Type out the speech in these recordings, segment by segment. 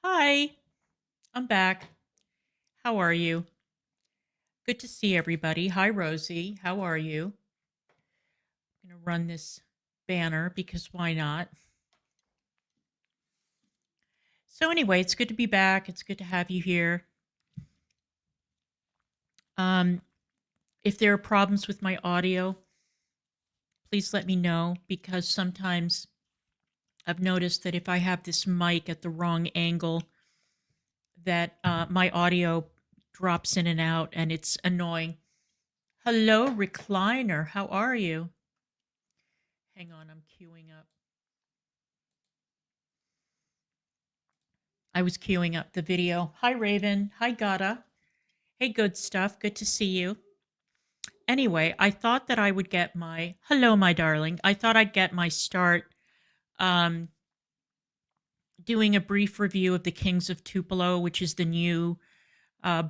Hi, I'm back. How are you? Good to see everybody. Hi, Rosie. How are you? I'm going to run this banner because why not? So, anyway, it's good to be back. It's good to have you here. Um, if there are problems with my audio, please let me know because sometimes I've noticed that if I have this mic at the wrong angle, that my audio drops in and out and it's annoying. Hello, recliner. How are you? Hang on, I'm queuing up. I was queuing up the video. Hi, Raven. Hi, Gata. Hey, good stuff. Good to see you. Anyway, I thought that I would get my hello, my darling. I thought I'd get my start um, doing a brief review of The Kings of Tupelo, which is the new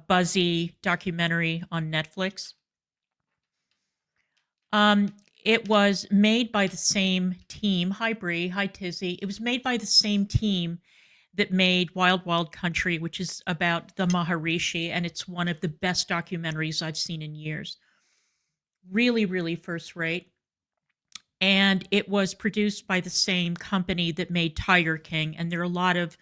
buzzy documentary on Netflix. Um, it was made by the same team. Hi, Bree. Hi, Tizzy. It was made by the same team that made Wild Wild Country, which is about the Maharishi, and it's one of the best documentaries I've seen in years. Really, really first rate. And it was produced by the same company that made Tiger King, and there are a lot of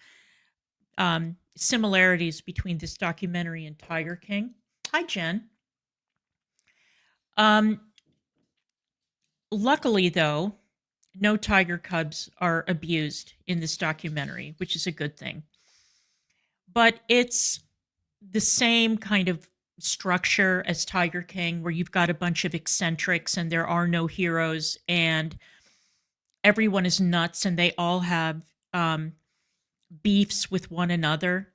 similarities between this documentary and Tiger King. Hi, Jen. Um, Luckily, though, no tiger cubs are abused in this documentary, which is a good thing. But it's the same kind of structure as Tiger King, where you've got a bunch of eccentrics and there are no heroes, and everyone is nuts and they all have beefs with one another.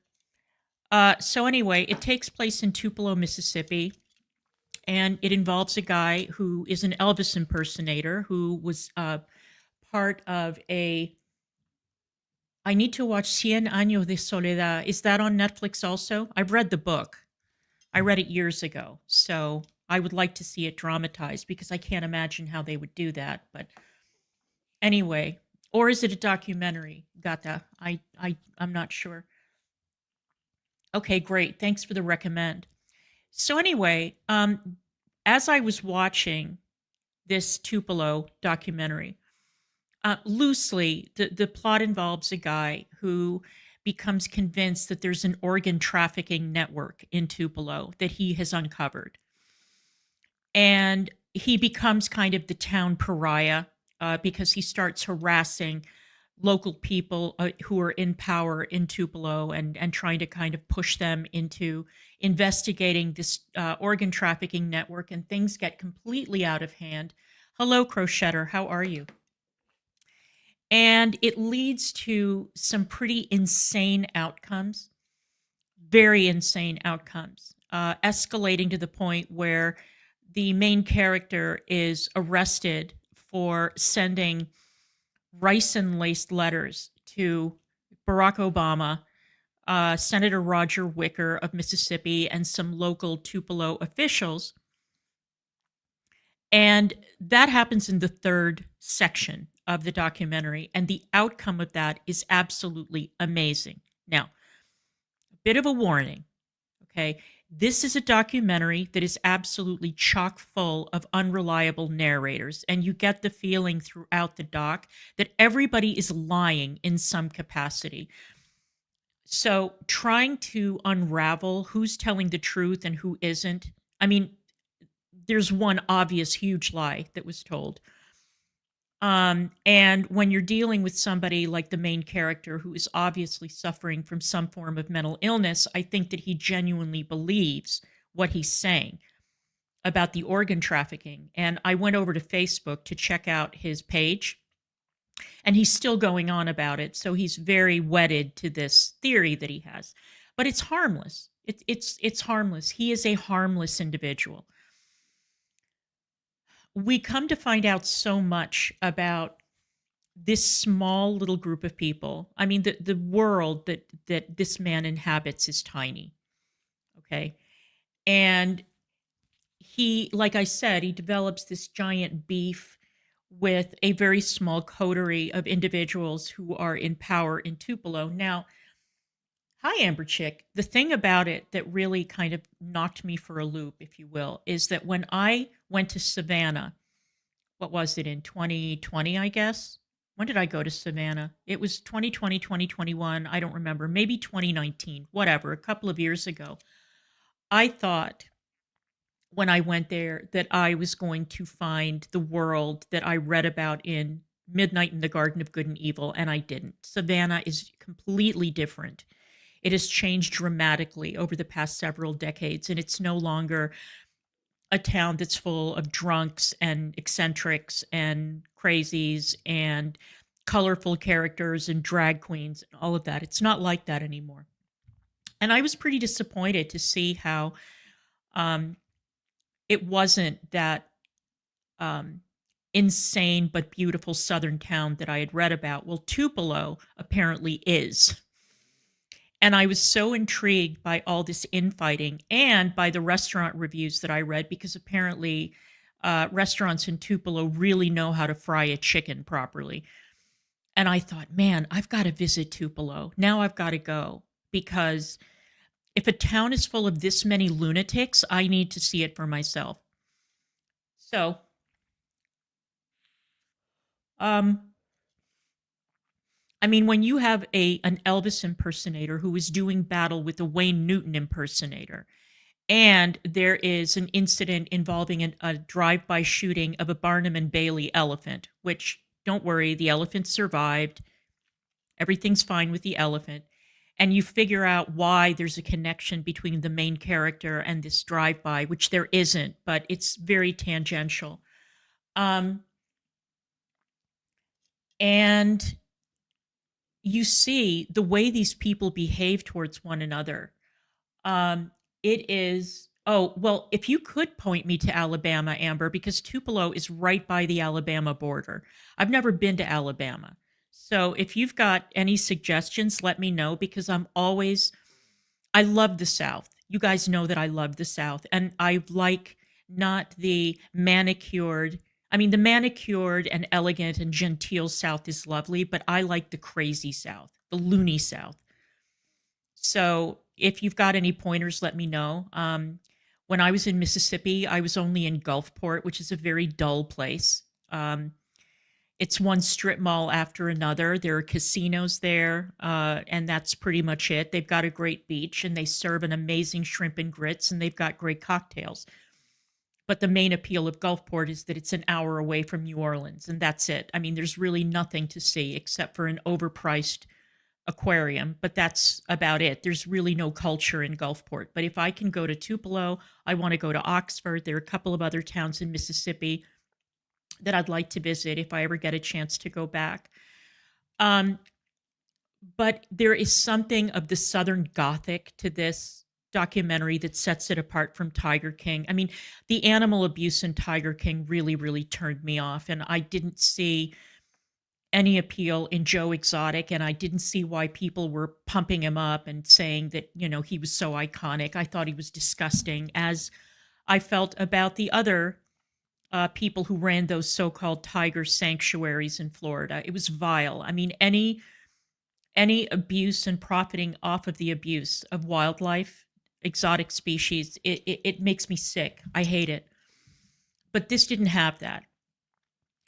So, anyway, it takes place in Tupelo, Mississippi, and it involves a guy who is an Elvis impersonator who was part of a. I need to watch Cien Años de Soledad. Is that on Netflix also? I've read the book. I read it years ago, so I would like to see it dramatized because I can't imagine how they would do that. But anyway, or is it a documentary? Gata, I'm not sure. Okay, great. Thanks for the recommend. So anyway, as I was watching this Tupelo documentary, loosely, the plot involves a guy who becomes convinced that there's an organ trafficking network in Tupelo that he has uncovered. And he becomes kind of the town pariah because he starts harassing local people who are in power in Tupelo and trying to kind of push them into investigating this organ trafficking network, and things get completely out of hand. Hello, Crochetter. How are you? And it leads to some pretty insane outcomes, very insane outcomes, escalating to the point where the main character is arrested for sending ricin laced letters to Barack Obama, Senator Roger Wicker of Mississippi, and some local Tupelo officials. And that happens in the third section of the documentary. And the outcome of that is absolutely amazing. Now, a bit of a warning, okay? This is a documentary that is absolutely chock full of unreliable narrators. And you get the feeling throughout the doc that everybody is lying in some capacity. So trying to unravel who's telling the truth and who isn't. I mean, there's one obvious huge lie that was told. And when you're dealing with somebody like the main character who is obviously suffering from some form of mental illness, I think that he genuinely believes what he's saying about the organ trafficking. And I went over to Facebook to check out his page, and he's still going on about it. So he's very wedded to this theory that he has. But it's harmless. It's harmless. He is a harmless individual. We come to find out so much about this small little group of people. I mean, the world that this man inhabits is tiny. Okay. And he, like I said, he develops this giant beef with a very small coterie of individuals who are in power in Tupelo. Now, Hi, Amber Chick. The thing about it that really kind of knocked me for a loop, if you will, is that when I went to Savannah, what was it in 2020, I guess? When did I go to Savannah? It was 2020, 2021. I don't remember. Maybe 2019, whatever, a couple of years ago. I thought when I went there that I was going to find the world that I read about in Midnight in the Garden of Good and Evil, and I didn't. Savannah is completely different. It has changed dramatically over the past several decades, and it's no longer a town that's full of drunks and eccentrics and crazies and colorful characters and drag queens and all of that. It's not like that anymore. And I was pretty disappointed to see how um, it wasn't that um, insane but beautiful southern town that I had read about. Well, Tupelo apparently is. And I was so intrigued by all this infighting and by the restaurant reviews that I read because apparently restaurants in Tupelo really know how to fry a chicken properly. And I thought, man, I've got to visit Tupelo. Now I've got to go because if a town is full of this many lunatics, I need to see it for myself. So, um, I mean, when you have an Elvis impersonator who is doing battle with a Wayne Newton impersonator, and there is an incident involving a drive-by shooting of a Barnum and Bailey elephant, which, don't worry, the elephant survived. Everything's fine with the elephant. And you figure out why there's a connection between the main character and this drive-by, which there isn't, but it's very tangential. Um, and you see the way these people behave towards one another. Um, it is, oh, well, if you could point me to Alabama, Amber, because Tupelo is right by the Alabama border. I've never been to Alabama. So if you've got any suggestions, let me know because I love the South. You guys know that I love the South. And I like not the manicured, I mean, the manicured and elegant and genteel South is lovely, but I like the crazy South, the loony South. So if you've got any pointers, let me know. When I was in Mississippi, I was only in Gulfport, which is a very dull place. It's one strip mall after another. There are casinos there, and that's pretty much it. They've got a great beach, and they serve an amazing shrimp and grits, and they've got great cocktails. But the main appeal of Gulfport is that it's an hour away from New Orleans, and that's it. I mean, there's really nothing to see except for an overpriced aquarium, but that's about it. There's really no culture in Gulfport. But if I can go to Tupelo, I want to go to Oxford. There are a couple of other towns in Mississippi that I'd like to visit if I ever get a chance to go back. Um, but there is something of the Southern Gothic to this documentary that sets it apart from Tiger King. I mean, the animal abuse in Tiger King really, really turned me off, and I didn't see any appeal in Joe Exotic, and I didn't see why people were pumping him up and saying that, he was so iconic. I thought he was disgusting, as I felt about the other people who ran those so-called tiger sanctuaries in Florida. It was vile. I mean, any abuse and profiting off of the abuse of wildlife, exotic species, it makes me sick. I hate it. But this didn't have that.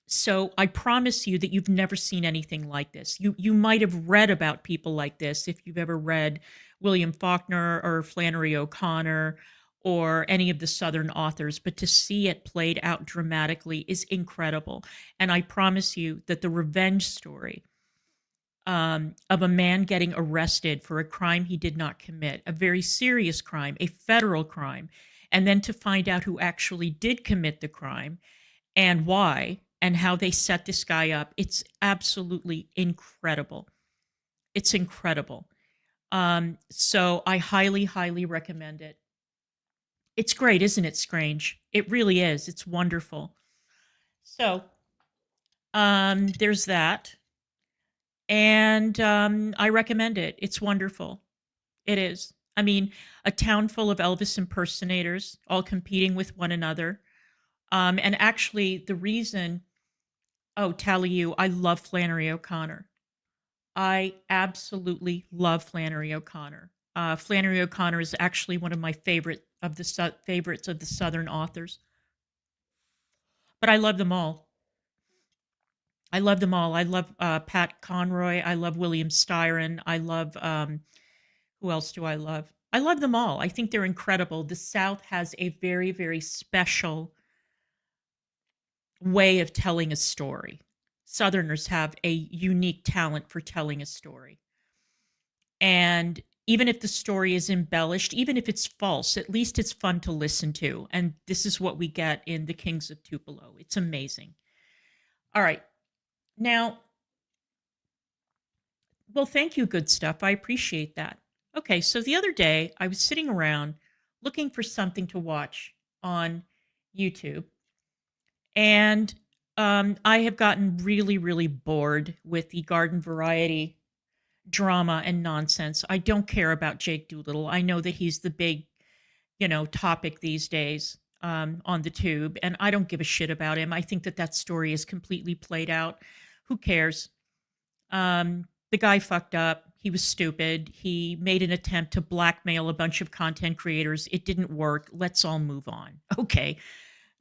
So I promise you that you've never seen anything like this. You might have read about people like this if you've ever read William Faulkner or Flannery O'Connor or any of the Southern authors, but to see it played out dramatically is incredible. And I promise you that the revenge story of a man getting arrested for a crime he did not commit, a very serious crime, a federal crime, and then to find out who actually did commit the crime and why and how they set this guy up. It's absolutely incredible. It's incredible. So I highly, highly recommend it. It's great, isn't it, Strange? It really is. It's wonderful. So there's that. And I recommend it. It's wonderful. It is. I mean, a town full of Elvis impersonators all competing with one another. And actually, the reason, oh, tell you, I love Flannery O'Connor. I absolutely love Flannery O'Connor. Flannery O'Connor is actually one of my favorites of the Southern authors, but I love them all. I love them all. I love Pat Conroy. I love William Styron. I love who else do I love? I love them all. I think they're incredible. The South has a very, very special way of telling a story. Southerners have a unique talent for telling a story. And even if the story is embellished, even if it's false, at least it's fun to listen to. And this is what we get in The Kings of Tupelo. It's amazing. All right. Now, well, thank you, good stuff. I appreciate that. Okay, so the other day I was sitting around looking for something to watch on YouTube, and I have gotten really, really bored with the garden variety drama and nonsense. I don't care about Jake Doolittle. I know that he's the big, topic these days on the tube, and I don't give a shit about him. I think that that story is completely played out. Who cares? The guy fucked up. He was stupid. He made an attempt to blackmail a bunch of content creators. It didn't work. Let's all move on. Okay.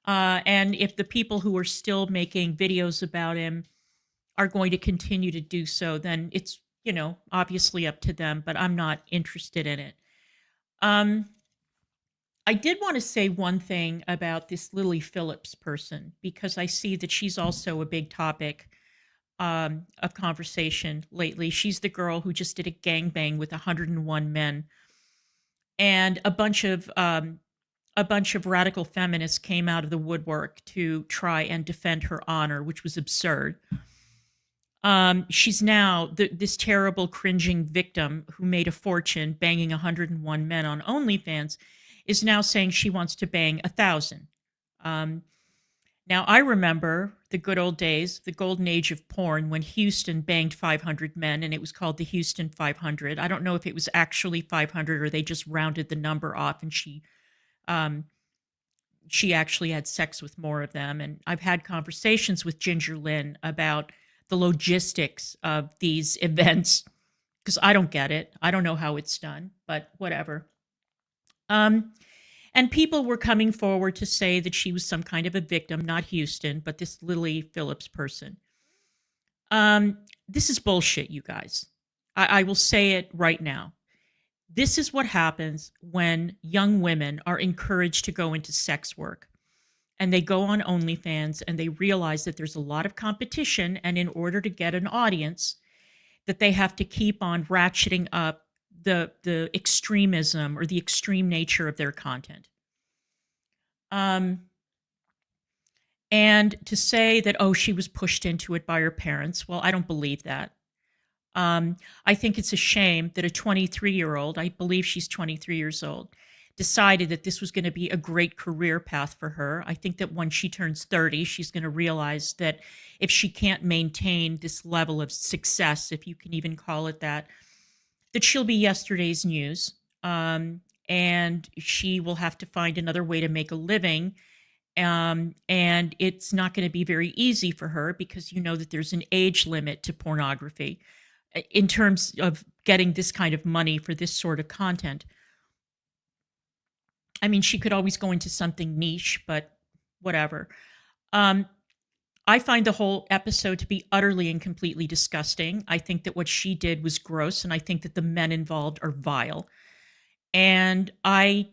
And if the people who are still making videos about him are going to continue to do so, then it's, obviously up to them, but I'm not interested in it. I did want to say one thing about this Lily Phillips person, because I see that she's also a big topic of conversation lately. She's the girl who just did a gangbang with 101 men, and a bunch of radical feminists came out of the woodwork to try and defend her honor, which was absurd. She's now this terrible, cringing victim who made a fortune banging 101 men on OnlyFans is now saying she wants to bang 1,000. Now, I remember the good old days, the golden age of porn, when Houston banged 500 men, and it was called the Houston 500. I don't know if it was actually 500 or they just rounded the number off, and she actually had sex with more of them. And I've had conversations with Ginger Lynn about the logistics of these events, because I don't get it. I don't know how it's done, but whatever. And people were coming forward to say that she was some kind of a victim, not Houston, but this Lily Phillips person. This is bullshit, you guys. I will say it right now. This is what happens when young women are encouraged to go into sex work, and they go on OnlyFans and they realize that there's a lot of competition, and in order to get an audience, that they have to keep on ratcheting up the extremism or the extreme nature of their content. And to say that, oh, she was pushed into it by her parents, well, I don't believe that. I think it's a shame that a 23-year-old, I believe she's 23 years old, decided that this was going to be a great career path for her. I think that when she turns 30, she's going to realize that if she can't maintain this level of success, if you can even call it that she'll be yesterday's news. And she will have to find another way to make a living. And it's not going to be very easy for her, because you know that there's an age limit to pornography in terms of getting this kind of money for this sort of content. I mean, she could always go into something niche, but whatever. I find the whole episode to be utterly and completely disgusting. I think that what she did was gross, and I think that the men involved are vile. And I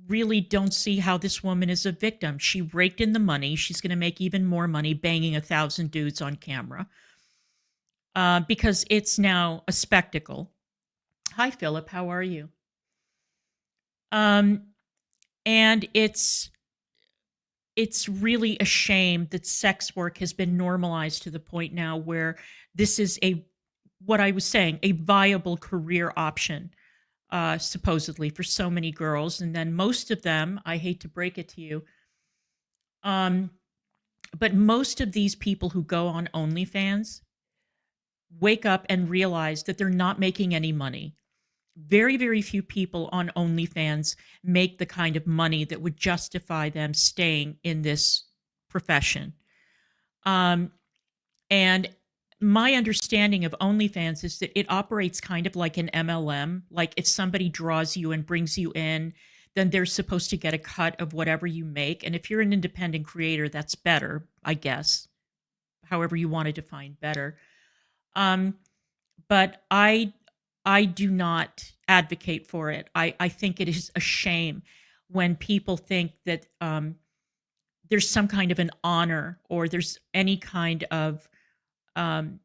really don't see how this woman is a victim. She raked in the money. She's going to make even more money banging 1,000 dudes on camera, because it's now a spectacle. Hi, Philip. How are you? And it's really a shame that sex work has been normalized to the point now where this is what I was saying, a viable career option, supposedly, for so many girls. And then most of them, I hate to break it to you, but most of these people who go on OnlyFans wake up and realize that they're not making any money. Very, very few people on OnlyFans make the kind of money that would justify them staying in this profession. And my understanding of OnlyFans is that it operates kind of like an MLM. Like if somebody draws you and brings you in, then they're supposed to get a cut of whatever you make. And if you're an independent creator, that's better, I guess, however you want to define better. Um, but I do not advocate for it. I think it is a shame when people think that there's some kind of an honor or there's any kind of um,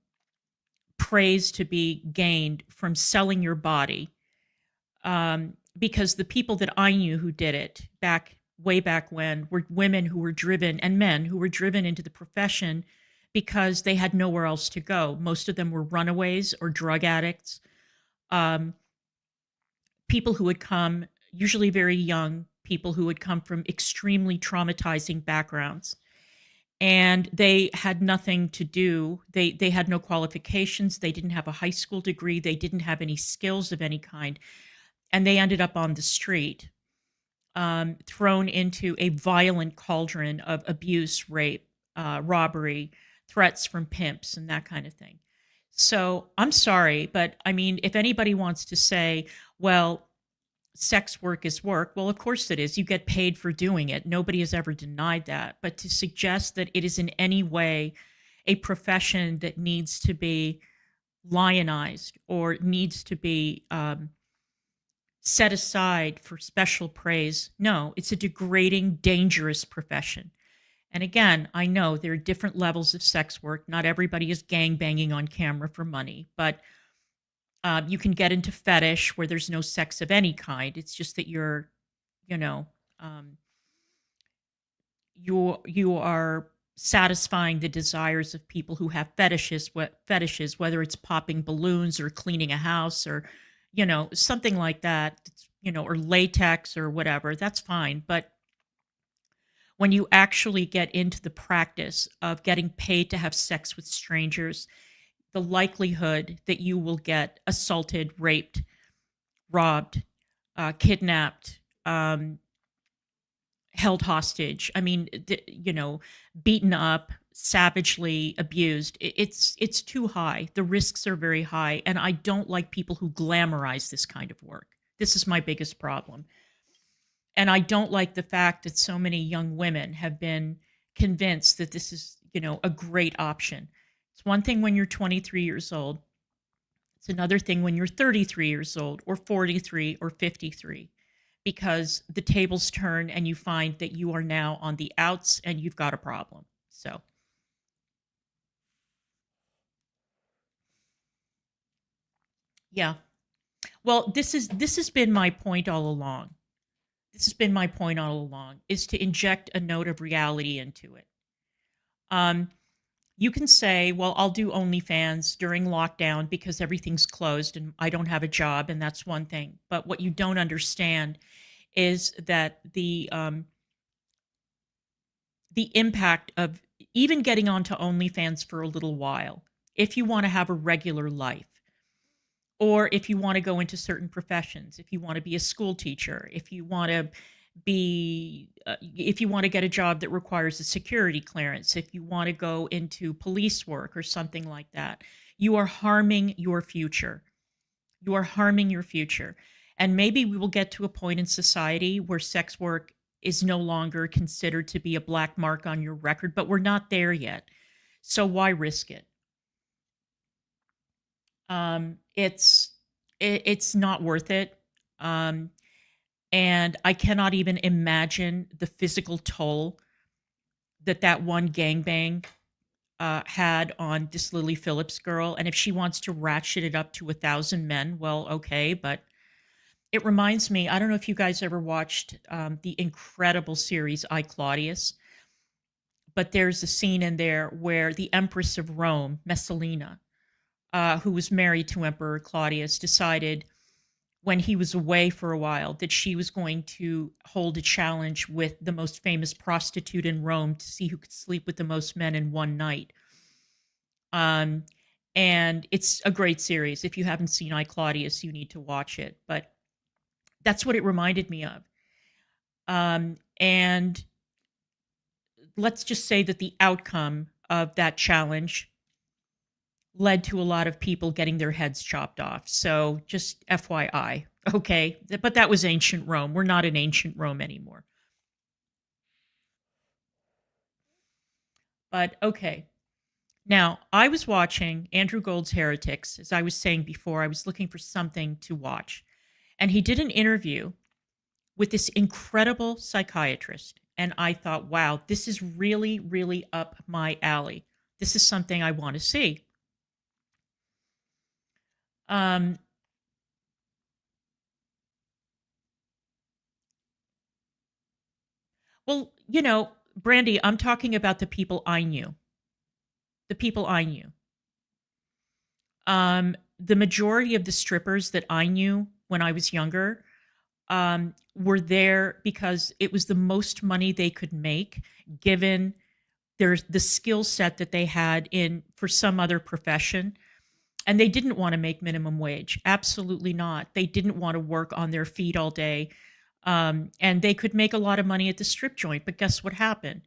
praise to be gained from selling your body. Because the people that I knew who did it back way back when were women who were driven and men who were driven into the profession because they had nowhere else to go. Most of them were runaways or drug addicts, um, people who had come, usually very young people who had come from extremely traumatizing backgrounds, and they had nothing to do. They had no qualifications. They didn't have a high school degree. They didn't have any skills of any kind, and they ended up on the street, thrown into a violent cauldron of abuse, rape, robbery, threats from pimps, and that kind of thing. So I'm sorry, but I mean, if anybody wants to say, well, sex work is work, well, of course it is. You get paid for doing it. Nobody has ever denied that. But to suggest that it is in any way a profession that needs to be lionized or needs to be set aside for special praise, no, it's a degrading, dangerous profession. And again, I know there are different levels of sex work. Not everybody is gang banging on camera for money, but you can get into fetish where there's no sex of any kind. It's just that you're, you know, um, you are satisfying the desires of people who have fetishes, whether it's popping balloons or cleaning a house or, something like that, or latex or whatever. That's fine, but when you actually get into the practice of getting paid to have sex with strangers, the likelihood that you will get assaulted, raped, robbed, kidnapped, held hostage. I mean, beaten up, savagely abused. It's too high. The risks are very high, and I don't like people who glamorize this kind of work. This is my biggest problem. And I don't like the fact that so many young women have been convinced that this is, a great option. It's one thing when you're 23 years old. It's another thing when you're 33 years old or 43 or 53, because the tables turn and you find that you are now on the outs and you've got a problem. So, yeah. Well, this has been my point all along. This has been my point all along, is to inject a note of reality into it. Um, you can say, well, I'll do OnlyFans during lockdown because everything's closed and I don't have a job, and that's one thing. But what you don't understand is that the impact of even getting onto OnlyFans for a little while, if you want to have a regular life, or if you want to go into certain professions, if you want to be a school teacher, if you want to if you want to get a job that requires a security clearance, if you want to go into police work or something like that, you are harming your future. You are harming your future. And maybe we will get to a point in society where sex work is no longer considered to be a black mark on your record, but we're not there yet. So why risk it? It's not worth it. And I cannot even imagine the physical toll that one gangbang had on this Lily Phillips girl. And if she wants to ratchet it up to 1,000 men, well, okay. But it reminds me, I don't know if you guys ever watched the incredible series I, Claudius, but there's a scene in there where the Empress of Rome, Messalina, who was married to Emperor Claudius, decided when he was away for a while that she was going to hold a challenge with the most famous prostitute in Rome to see who could sleep with the most men in one night. Um, and it's a great series. If you haven't seen I, Claudius, you need to watch it. But that's what it reminded me of. And let's just say that the outcome of that challenge led to a lot of people getting their heads chopped off. So just FYI, okay? But that was ancient Rome. We're not in ancient Rome anymore. But okay. Now, I was watching Andrew Gold's Heretics. As I was saying before, I was looking for something to watch. And he did an interview with this incredible psychiatrist. And I thought, wow, this is really, really up my alley. This is something I want to see. Well, Brandy, I'm talking about the people I knew. The people I knew. The majority of the strippers that I knew when I was younger were there because it was the most money they could make, given the skill set that they had in for some other profession. And they didn't want to make minimum wage. Absolutely not. They didn't want to work on their feet all day. And they could make a lot of money at the strip joint. But guess what happened?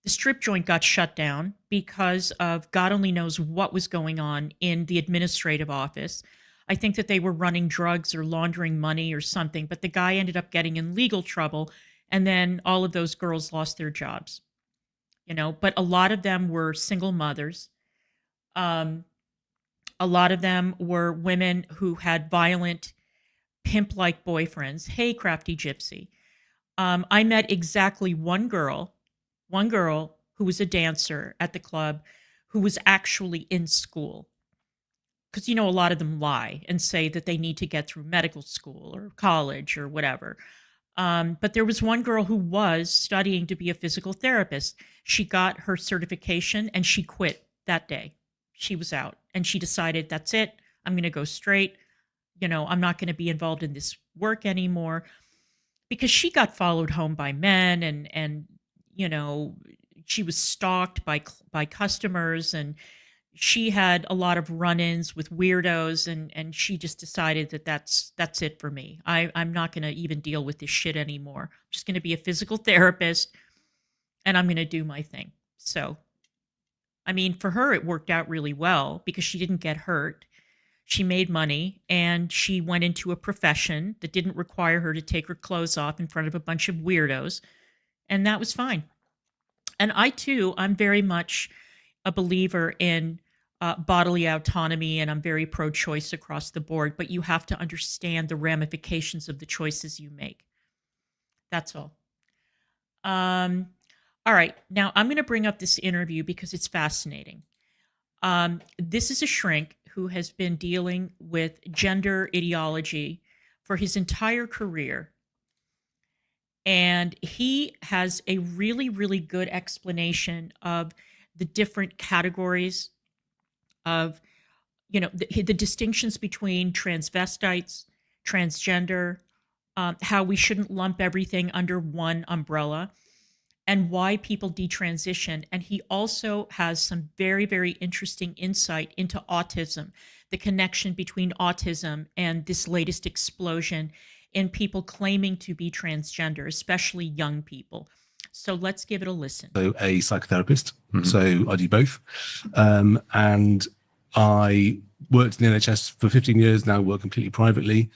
The strip joint got shut down because of God only knows what was going on in the administrative office. I think that they were running drugs or laundering money or something, but the guy ended up getting in legal trouble. And then all of those girls lost their jobs, but a lot of them were single mothers. A lot of them were women who had violent pimp-like boyfriends. Hey, crafty gypsy. I met exactly one girl who was a dancer at the club who was actually in school. Because, a lot of them lie and say that they need to get through medical school or college or whatever. But there was one girl who was studying to be a physical therapist. She got her certification and she quit that day. She was out and she decided, that's it. I'm going to go straight. I'm not going to be involved in this work anymore, because she got followed home by men and she was stalked by customers, and she had a lot of run-ins with weirdos, and she just decided that that's it for me. I'm not going to even deal with this shit anymore. I'm just going to be a physical therapist and I'm going to do my thing. So, I mean, for her, it worked out really well because she didn't get hurt. She made money and she went into a profession that didn't require her to take her clothes off in front of a bunch of weirdos. And that was fine. And I'm very much a believer in bodily autonomy, and I'm very pro-choice across the board, but you have to understand the ramifications of the choices you make. That's all. All right, now I'm going to bring up this interview because it's fascinating. This is a shrink who has been dealing with gender ideology for his entire career. And he has a really, really good explanation of the different categories of, the distinctions between transvestites, transgender, how we shouldn't lump everything under one umbrella, and why people detransition. And he also has some very, very interesting insight into autism, the connection between autism and this latest explosion in people claiming to be transgender, especially young people. So let's give it a listen. So a psychotherapist, so I do both. And I worked in the NHS for 15 years, now work completely privately.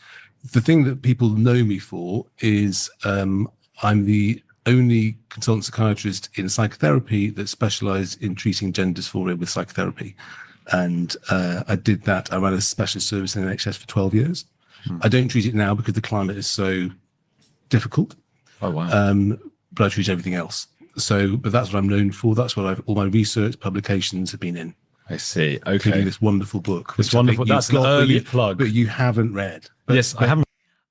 The thing that people know me for is I'm the only consultant psychiatrist in psychotherapy that specialized in treating gender dysphoria with psychotherapy. And I did that. I ran a specialist service in the NHS for 12 years. I don't treat it now because the climate is so difficult. Oh, wow. But I treat everything else. But that's what I'm known for. That's what all my research publications have been in. I see. Okay. Including this wonderful book. This wonderful. That's an early plug. But you haven't read. Yes, I haven't.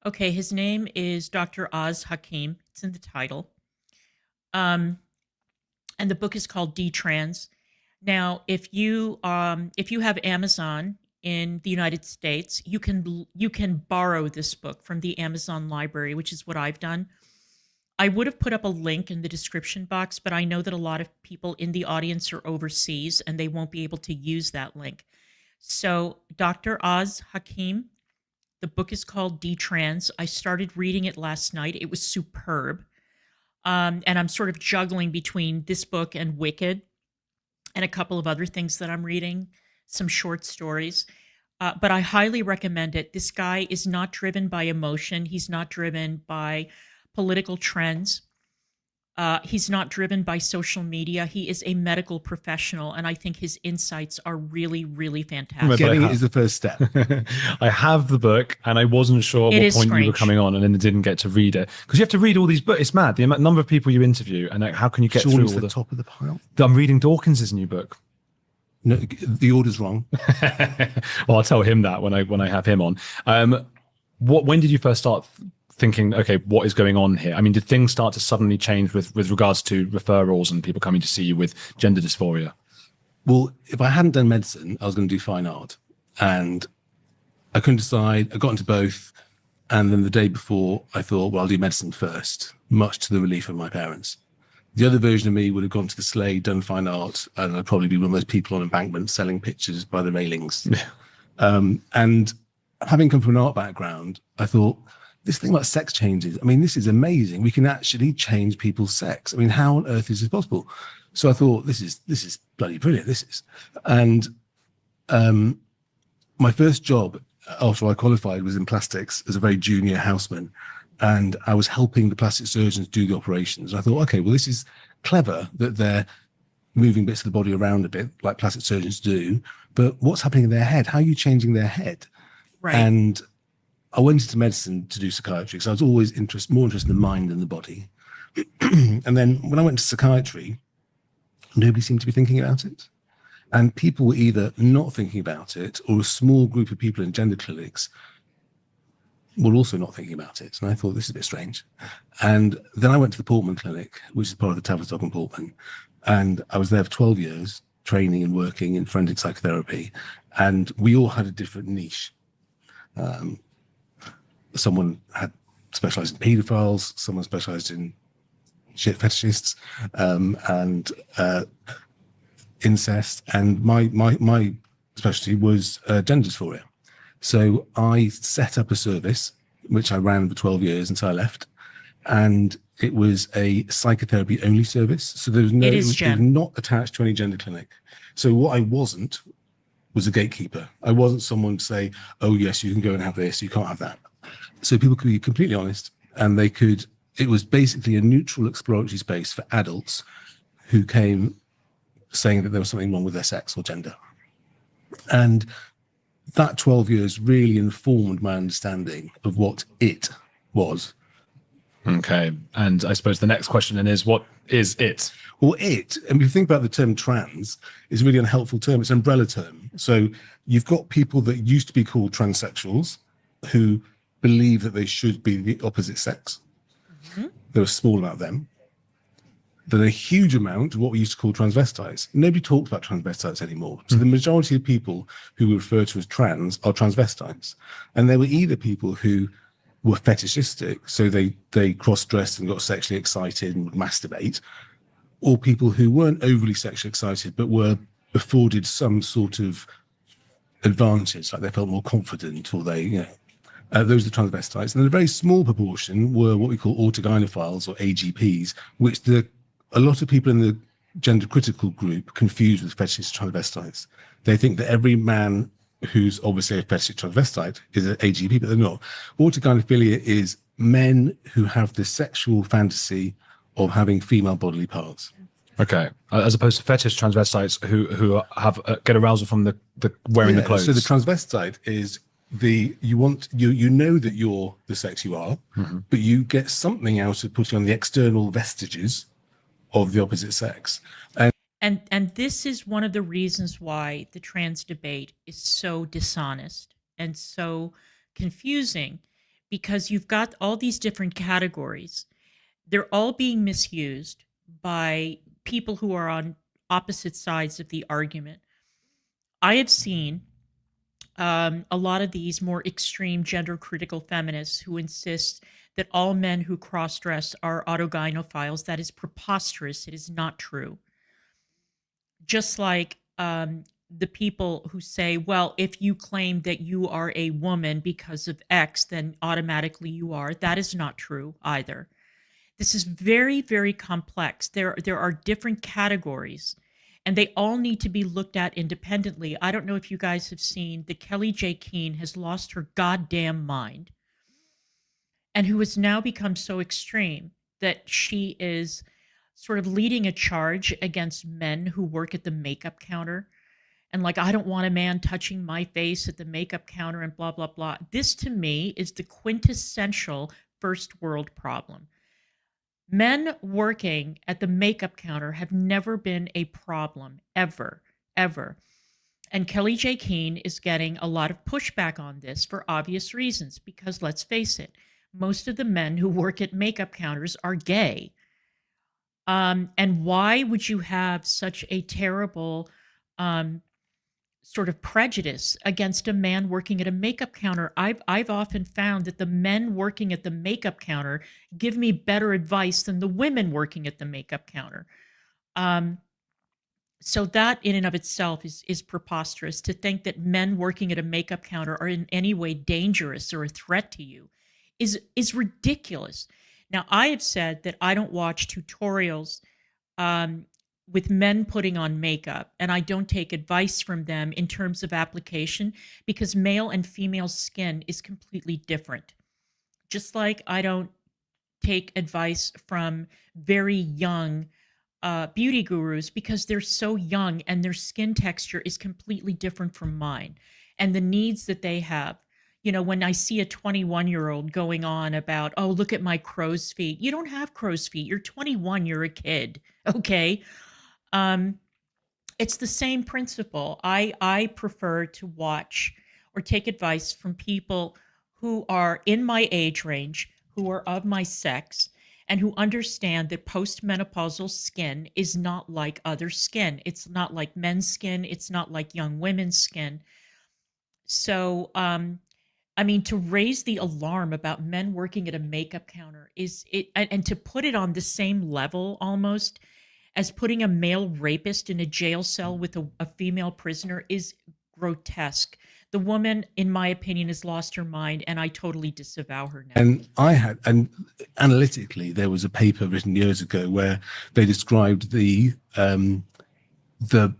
Okay, his name is Dr. Oz Hakim. It's in the title. And the book is called Detrans. Now, if you have Amazon in the United States, you can borrow this book from the Amazon library, which is what I've done. I would have put up a link in the description box, but I know that a lot of people in the audience are overseas and they won't be able to use that link. So Dr. Oz Hakim, the book is called Detrans. I started reading it last night. It was superb. And I'm sort of juggling between this book and Wicked and a couple of other things that I'm reading. some short stories. But I highly recommend it. This guy is not driven by emotion. He's not driven by political trends. He's not driven by social media. He is a medical professional, and I think his insights are really, really fantastic. Getting it is the first step. I have the book, and I wasn't sure at what point you were coming on, and then didn't get to read it because you have to read all these books. It's mad the number of people you interview, and how can you get through all the top of the pile? I'm reading Dawkins's new book. No, the order's wrong. Well, I'll tell him that when I have him on. When did you first start thinking, okay, what is going on here? I mean, did things start to suddenly change with regards to referrals and people coming to see you with gender dysphoria? Well, if I hadn't done medicine, I was going to do fine art, and I couldn't decide. I got into both, and then the day before, I thought, well, I'll do medicine first, much to the relief of my parents. The other version of me would have gone to the sleigh, done fine art, and I'd probably be one of those people on embankment selling pictures by the railings. And having come from an art background, I thought, this thing about sex changes, I mean, this is amazing. We can actually change people's sex. I mean, how on earth is this possible? So I thought, this is bloody brilliant, this is. And my first job after I qualified was in plastics as a very junior houseman. And I was helping the plastic surgeons do the operations. I thought, okay, well, this is clever that they're moving bits of the body around a bit like plastic surgeons do, but what's happening in their head? How are you changing their head? Right. And I went into medicine to do psychiatry because I was always more interested in the mind than the body. And then when I went to psychiatry, nobody seemed to be thinking about it. And people were either not thinking about it, or a small group of people in gender clinics were also not thinking about it. And I thought, this is a bit strange. And then I went to the Portman Clinic, which is part of the Tavistock and Portman. And I was there for 12 years, training and working in forensic psychotherapy. And we all had a different niche. Someone had specialized in pedophiles, someone specialized in shit fetishists, and incest. And my specialty was gender dysphoria. So I set up a service, which I ran for 12 years until I left. And it was a psychotherapy only service. So there was it was not attached to any gender clinic. So what I wasn't was a gatekeeper. I wasn't someone to say, oh yes, you can go and have this, you can't have that. So people could be completely honest, and it was basically a neutral exploratory space for adults who came saying that there was something wrong with their sex or gender. And that 12 years really informed my understanding of what it was. Okay. And I suppose the next question then is, what is it? Well, and if you think about the term trans, it's a really unhelpful term. It's an umbrella term. So you've got people that used to be called transsexuals who believe that they should be the opposite sex. Mm-hmm. There are a small amount of them. Then a huge amount of what we used to call transvestites. Nobody talks about transvestites anymore. So the majority of people who we refer to as trans are transvestites. And they were either people who were fetishistic, so they cross-dressed and got sexually excited and would masturbate, or people who weren't overly sexually excited but were afforded some sort of advantage, like they felt more confident, or those are the transvestites. And then a very small proportion were what we call autogynephiles, or AGPs, which a lot of people in the gender critical group confuse with fetishist transvestites. They think that every man who's obviously a fetishist transvestite is an AGP, but they're not. Autogynephilia is men who have the sexual fantasy of having female bodily parts. Okay, as opposed to fetish transvestites who have get arousal from the wearing the clothes. So the transvestite is you know that you're the sex you are, mm-hmm. but you get something out of putting on the external vestiges of the opposite sex. And this is one of the reasons why the trans debate is so dishonest and so confusing, because you've got all these different categories. They're all being misused by people who are on opposite sides of the argument. I have seen a lot of these more extreme gender critical feminists who insist that all men who cross-dress are autogynephiles. That is preposterous. It is not true. Just like the people who say, well, if you claim that you are a woman because of X, then automatically you are. That is not true either. This is very, very complex. There are different categories, and they all need to be looked at independently. I don't know if you guys have seen that Kelly J. Keene has lost her goddamn mind, and who has now become so extreme that she is sort of leading a charge against men who work at the makeup counter. And like, I don't want a man touching my face at the makeup counter and blah, blah, blah. This to me is the quintessential first world problem. Men working at the makeup counter have never been a problem, ever, ever. And Kelly J. Keene is getting a lot of pushback on this for obvious reasons, because let's face it, most of the men who work at makeup counters are gay. And why would you have such a terrible sort of prejudice against a man working at a makeup counter? I've often found that the men working at the makeup counter give me better advice than the women working at the makeup counter. So that in and of itself is preposterous. To think that men working at a makeup counter are in any way dangerous or a threat to you is ridiculous. Now, I have said that I don't watch tutorials with men putting on makeup, and I don't take advice from them in terms of application, because male and female skin is completely different. Just like I don't take advice from very young beauty gurus, because they're so young and their skin texture is completely different from mine, and the needs that they have. You know, when I see a 21-year-old going on about, oh, look at my crow's feet. You don't have crow's feet. You're 21. You're a kid. Okay. It's the same principle. I prefer to watch or take advice from people who are in my age range, who are of my sex, and who understand that postmenopausal skin is not like other skin. It's not like men's skin. It's not like young women's skin. So, I mean, to raise the alarm about men working at a makeup counter and to put it on the same level almost as putting a male rapist in a jail cell with a female prisoner is grotesque. The woman, in my opinion, has lost her mind, and I totally disavow her now. And analytically, there was a paper written years ago where they described the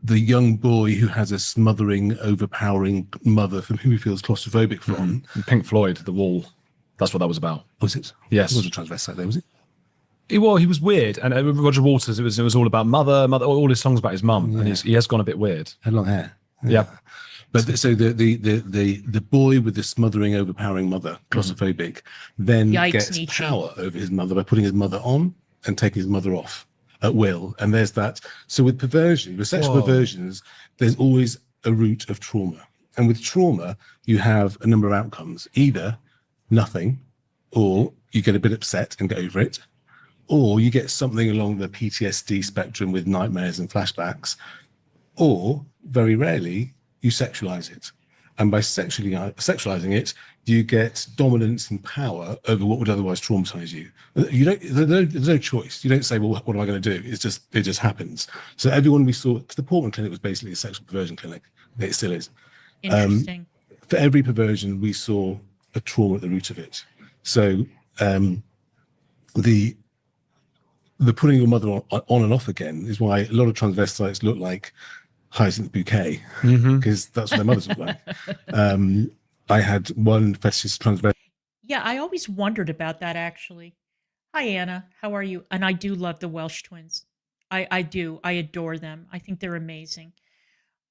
young boy who has a smothering, overpowering mother from whom he feels claustrophobic from. Pink Floyd, The Wall. That's what that was about. Was it? Yes. It was a transvestite there, was it? Well, he was weird, and Roger Waters. It was all about mother. All his songs about his mum, and he has gone a bit weird. Had long hair. Yeah. But so the boy with the smothering, overpowering mother, claustrophobic, then Yikes, gets Nietzsche. power over his mother by putting his mother on and taking his mother off at will. And there's that. So with perversion, with sexual perversions, there's always a root of trauma. And with trauma, you have a number of outcomes: either nothing, or you get a bit upset and get over it, or you get something along the PTSD spectrum with nightmares and flashbacks, or very rarely you sexualize it. And by sexualizing it, you get dominance and power over what would otherwise traumatize you. There's no choice. You don't say, well, what am I going to do? It just happens. So everyone we saw, because the Portland clinic was basically a sexual perversion clinic. It still is. Interesting. For every perversion, we saw a trauma at the root of it. So the putting your mother on and off again is why a lot of transvestites look like Hyacinth Bouquet, because that's what their mothers look like. I had one fetish transvestite. Yeah, I always wondered about that, actually. Hi, Anna. How are you? And I do love the Welsh twins. I do. I adore them. I think they're amazing.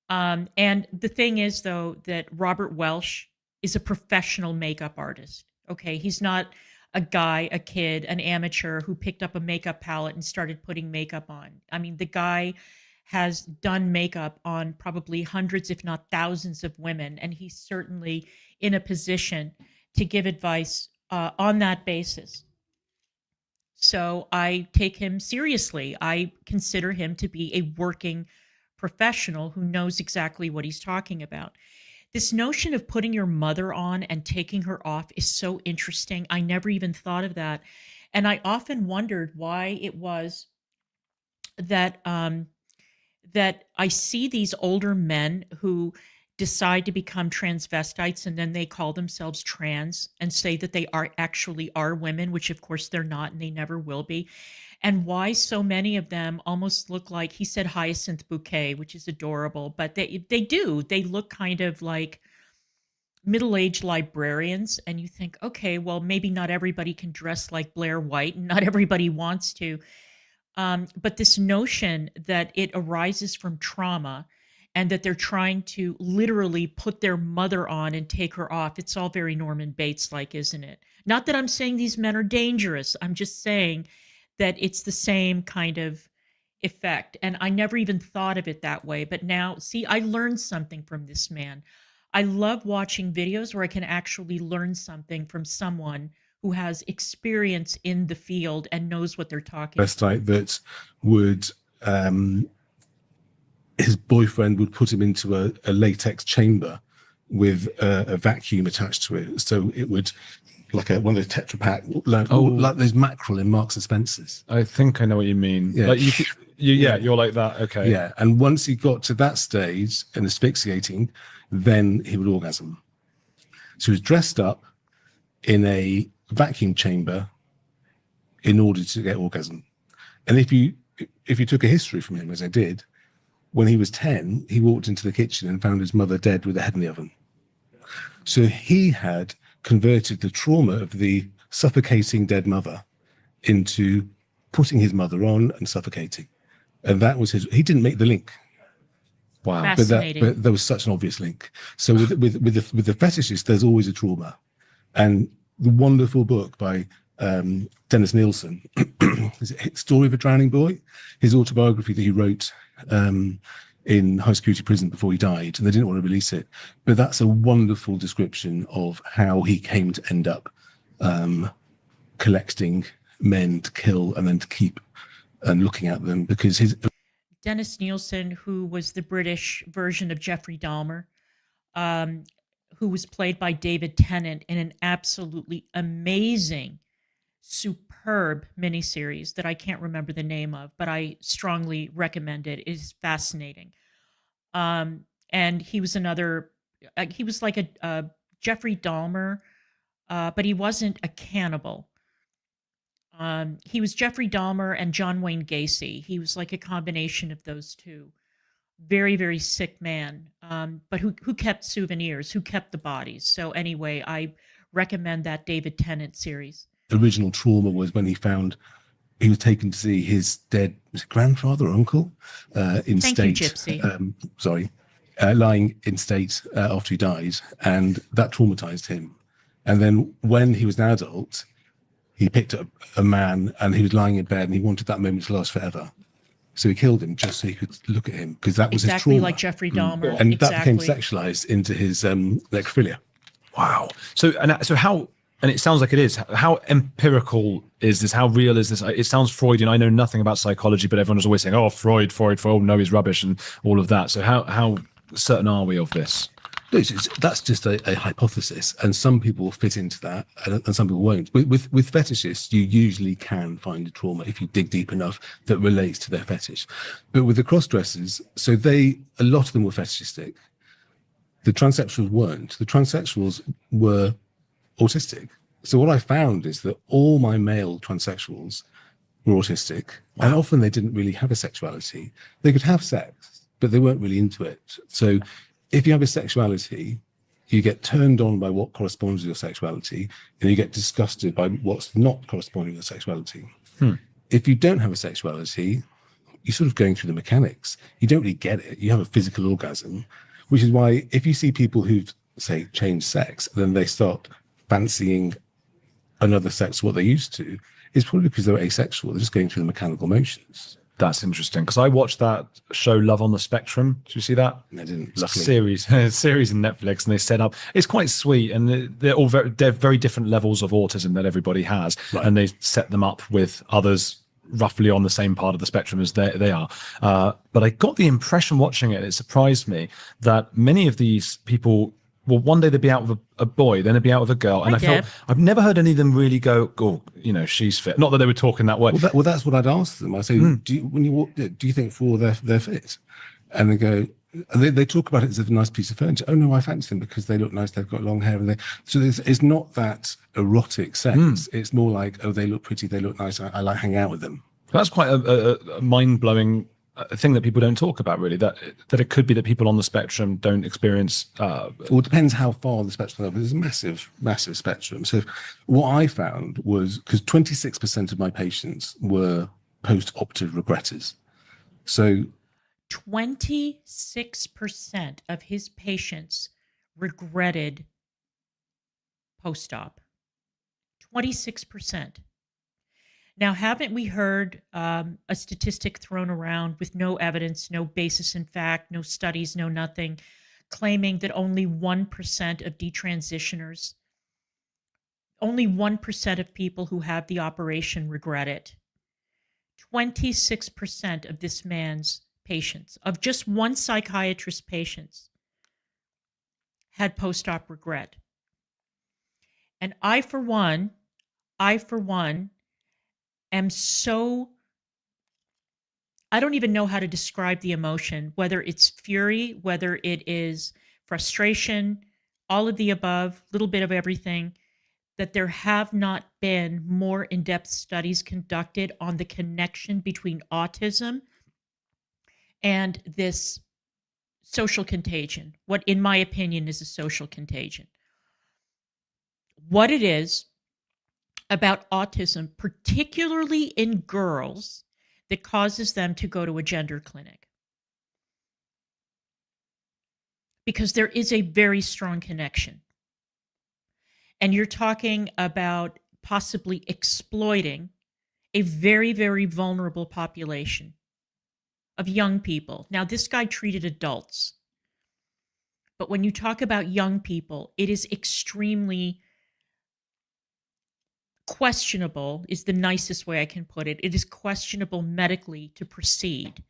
And the thing is, though, that Robert Welsh is a professional makeup artist. Okay, he's not a guy, a kid, an amateur who picked up a makeup palette and started putting makeup on. I mean, the guy has done makeup on probably hundreds, if not thousands of women, and he's certainly in a position to give advice on that basis. So I take him seriously. I consider him to be a working professional who knows exactly what he's talking about. This notion of putting your mother on and taking her off is so interesting. I never even thought of that. And I often wondered why it was that that I see these older men who decide to become transvestites and then they call themselves trans and say that they actually are women, which of course they're not and they never will be. And why so many of them almost look like, he said hyacinth bouquet, which is adorable, but they do. They look kind of like middle-aged librarians, and you think, okay, well, maybe not everybody can dress like Blair White and not everybody wants to. But this notion that it arises from trauma and that they're trying to literally put their mother on and take her off, it's all very Norman Bates-like, isn't it? Not that I'm saying these men are dangerous. I'm just saying that it's the same kind of effect. And I never even thought of it that way. But now, see, I learned something from this man. I love watching videos where I can actually learn something from someone who has experience in the field and knows what they're talking about. That would, his boyfriend would put him into a latex chamber with a vacuum attached to it. So it would, like one of those Tetra Pak, like those mackerel in Marks and Spencer's. I think I know what you mean. Yeah. Like you're like that. Okay. Yeah. And once he got to that stage and asphyxiating, then he would orgasm. So he was dressed up in a vacuum chamber in order to get orgasm. And if you took a history from him, as I did, when he was 10, he walked into the kitchen and found his mother dead with a head in the oven. So he had converted the trauma of the suffocating dead mother into putting his mother on and suffocating. And that was he didn't make the link. Wow. Fascinating. But there was such an obvious link. So with the fetishists, there's always a trauma. And the wonderful book by Dennis Nielsen, is it Story of a Drowning Boy? His autobiography that he wrote in high security prison before he died, and they didn't want to release it. But that's a wonderful description of how he came to end up collecting men to kill and then to keep and looking at them, because his Dennis Nielsen, who was the British version of Jeffrey Dahmer, who was played by David Tennant in an absolutely amazing, superb miniseries that I can't remember the name of, but I strongly recommend it. It is fascinating. And he was he was like a Jeffrey Dahmer, but he wasn't a cannibal. He was Jeffrey Dahmer and John Wayne Gacy. He was like a combination of those two. Very, very sick man, but who kept souvenirs, who kept the bodies. So anyway, I recommend that David Tennant series. Original trauma was when he was taken to see his dead grandfather or uncle in Thank state. you, Gypsy. Lying in state after he died, and that traumatized him. And then when he was an adult, he picked up a man and he was lying in bed and he wanted that moment to last forever. So he killed him just so he could look at him, because that was his trauma. Exactly like Jeffrey Dahmer. And that became sexualized into his necrophilia. Wow. So how, and it sounds like it is, how empirical is this? How real is this? It sounds Freudian. I know nothing about psychology, but everyone is always saying, oh, Freud, oh, no, he's rubbish and all of that. So how certain are we of this? No, that's just a hypothesis, and some people fit into that, and some people won't. With fetishists, you usually can find a trauma if you dig deep enough that relates to their fetish. But with the cross-dressers, so a lot of them were fetishistic. The transsexuals weren't. The transsexuals were autistic. So what I found is that all my male transsexuals were autistic, and often they didn't really have a sexuality. They could have sex, but they weren't really into it. So if you have a sexuality, you get turned on by what corresponds to your sexuality, and you get disgusted by what's not corresponding to your sexuality. If you don't have a sexuality, you're sort of going through the mechanics. You don't really get it. You have a physical orgasm, which is why if you see people who've, say, changed sex, then they start fancying another sex, what they used to, it's probably because they're asexual. They're just going through the mechanical motions. That's interesting, because I watched that show Love on the Spectrum. Did you see that? I didn't. Series in Netflix, and they set up. It's quite sweet, and they're very different levels of autism that everybody has, right. And they set them up with others roughly on the same part of the spectrum as they are. But I got the impression watching it surprised me that many of these people, well, one day they'd be out with a boy, then they'd be out with a girl. And I felt I've never heard any of them really go, oh, she's fit. Not that they were talking that way. Well, that's what I'd ask them. I say, do you think they're fit? And they go, they talk about it as a nice piece of furniture. Oh no, I fancy them because they look nice. They've got long hair, and so it's not that erotic sense. It's more like, oh, they look pretty, they look nice. I like hanging out with them. That's quite a mind-blowing thing that people don't talk about, really. That it could be that people on the spectrum don't experience. Well, it depends how far on the spectrum level. There's a massive spectrum. So what I found was, because 26% of my patients were post-operative regretters. So 26% of his patients regretted post-op. 26%. Now, haven't we heard a statistic thrown around with no evidence, no basis in fact, no studies, no nothing, claiming that only 1% of detransitioners, only 1% of people who have the operation regret it? 26% of this man's patients, of just one psychiatrist's patients, had post-op regret. And I, for one, am so, I don't even know how to describe the emotion, whether it's fury, whether it is frustration, all of the above, little bit of everything, that there have not been more in-depth studies conducted on the connection between autism and this social contagion, what in my opinion is a social contagion. What it is about autism, particularly in girls, that causes them to go to a gender clinic. Because there is a very strong connection. And you're talking about possibly exploiting a very, very vulnerable population of young people. Now, this guy treated adults. But when you talk about young people, it is extremely questionable, is the nicest way I can put it. It is questionable medically to proceed,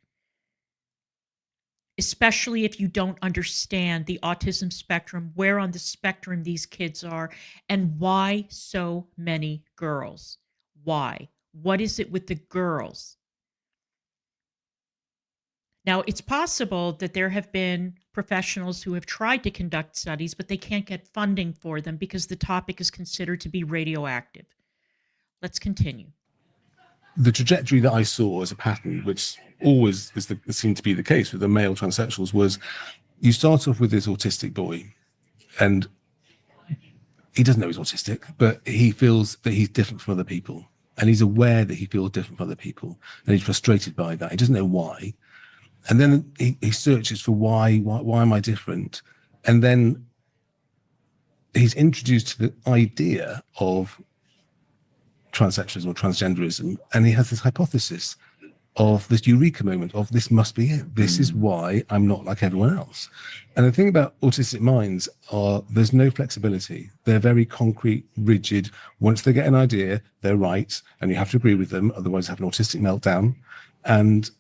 especially if you don't understand the autism spectrum, where on the spectrum these kids are, and why so many girls. Why? What is it with the girls? Now, it's possible that there have been professionals who have tried to conduct studies, but they can't get funding for them because the topic is considered to be radioactive. Let's continue. The trajectory that I saw as a pattern, which always seemed to be the case with the male transsexuals, was you start off with this autistic boy, and he doesn't know he's autistic, but he feels that he's different from other people, and he's aware that he feels different from other people, and he's frustrated by that. He doesn't know why. And then he searches for why am I different? And then he's introduced to the idea of transsexualism or transgenderism, and he has this hypothesis of this eureka moment of this must be it. This is why I'm not like everyone else. And the thing about autistic minds are there's no flexibility. They're very concrete, rigid. Once they get an idea, they're right, and you have to agree with them, otherwise have an autistic meltdown. And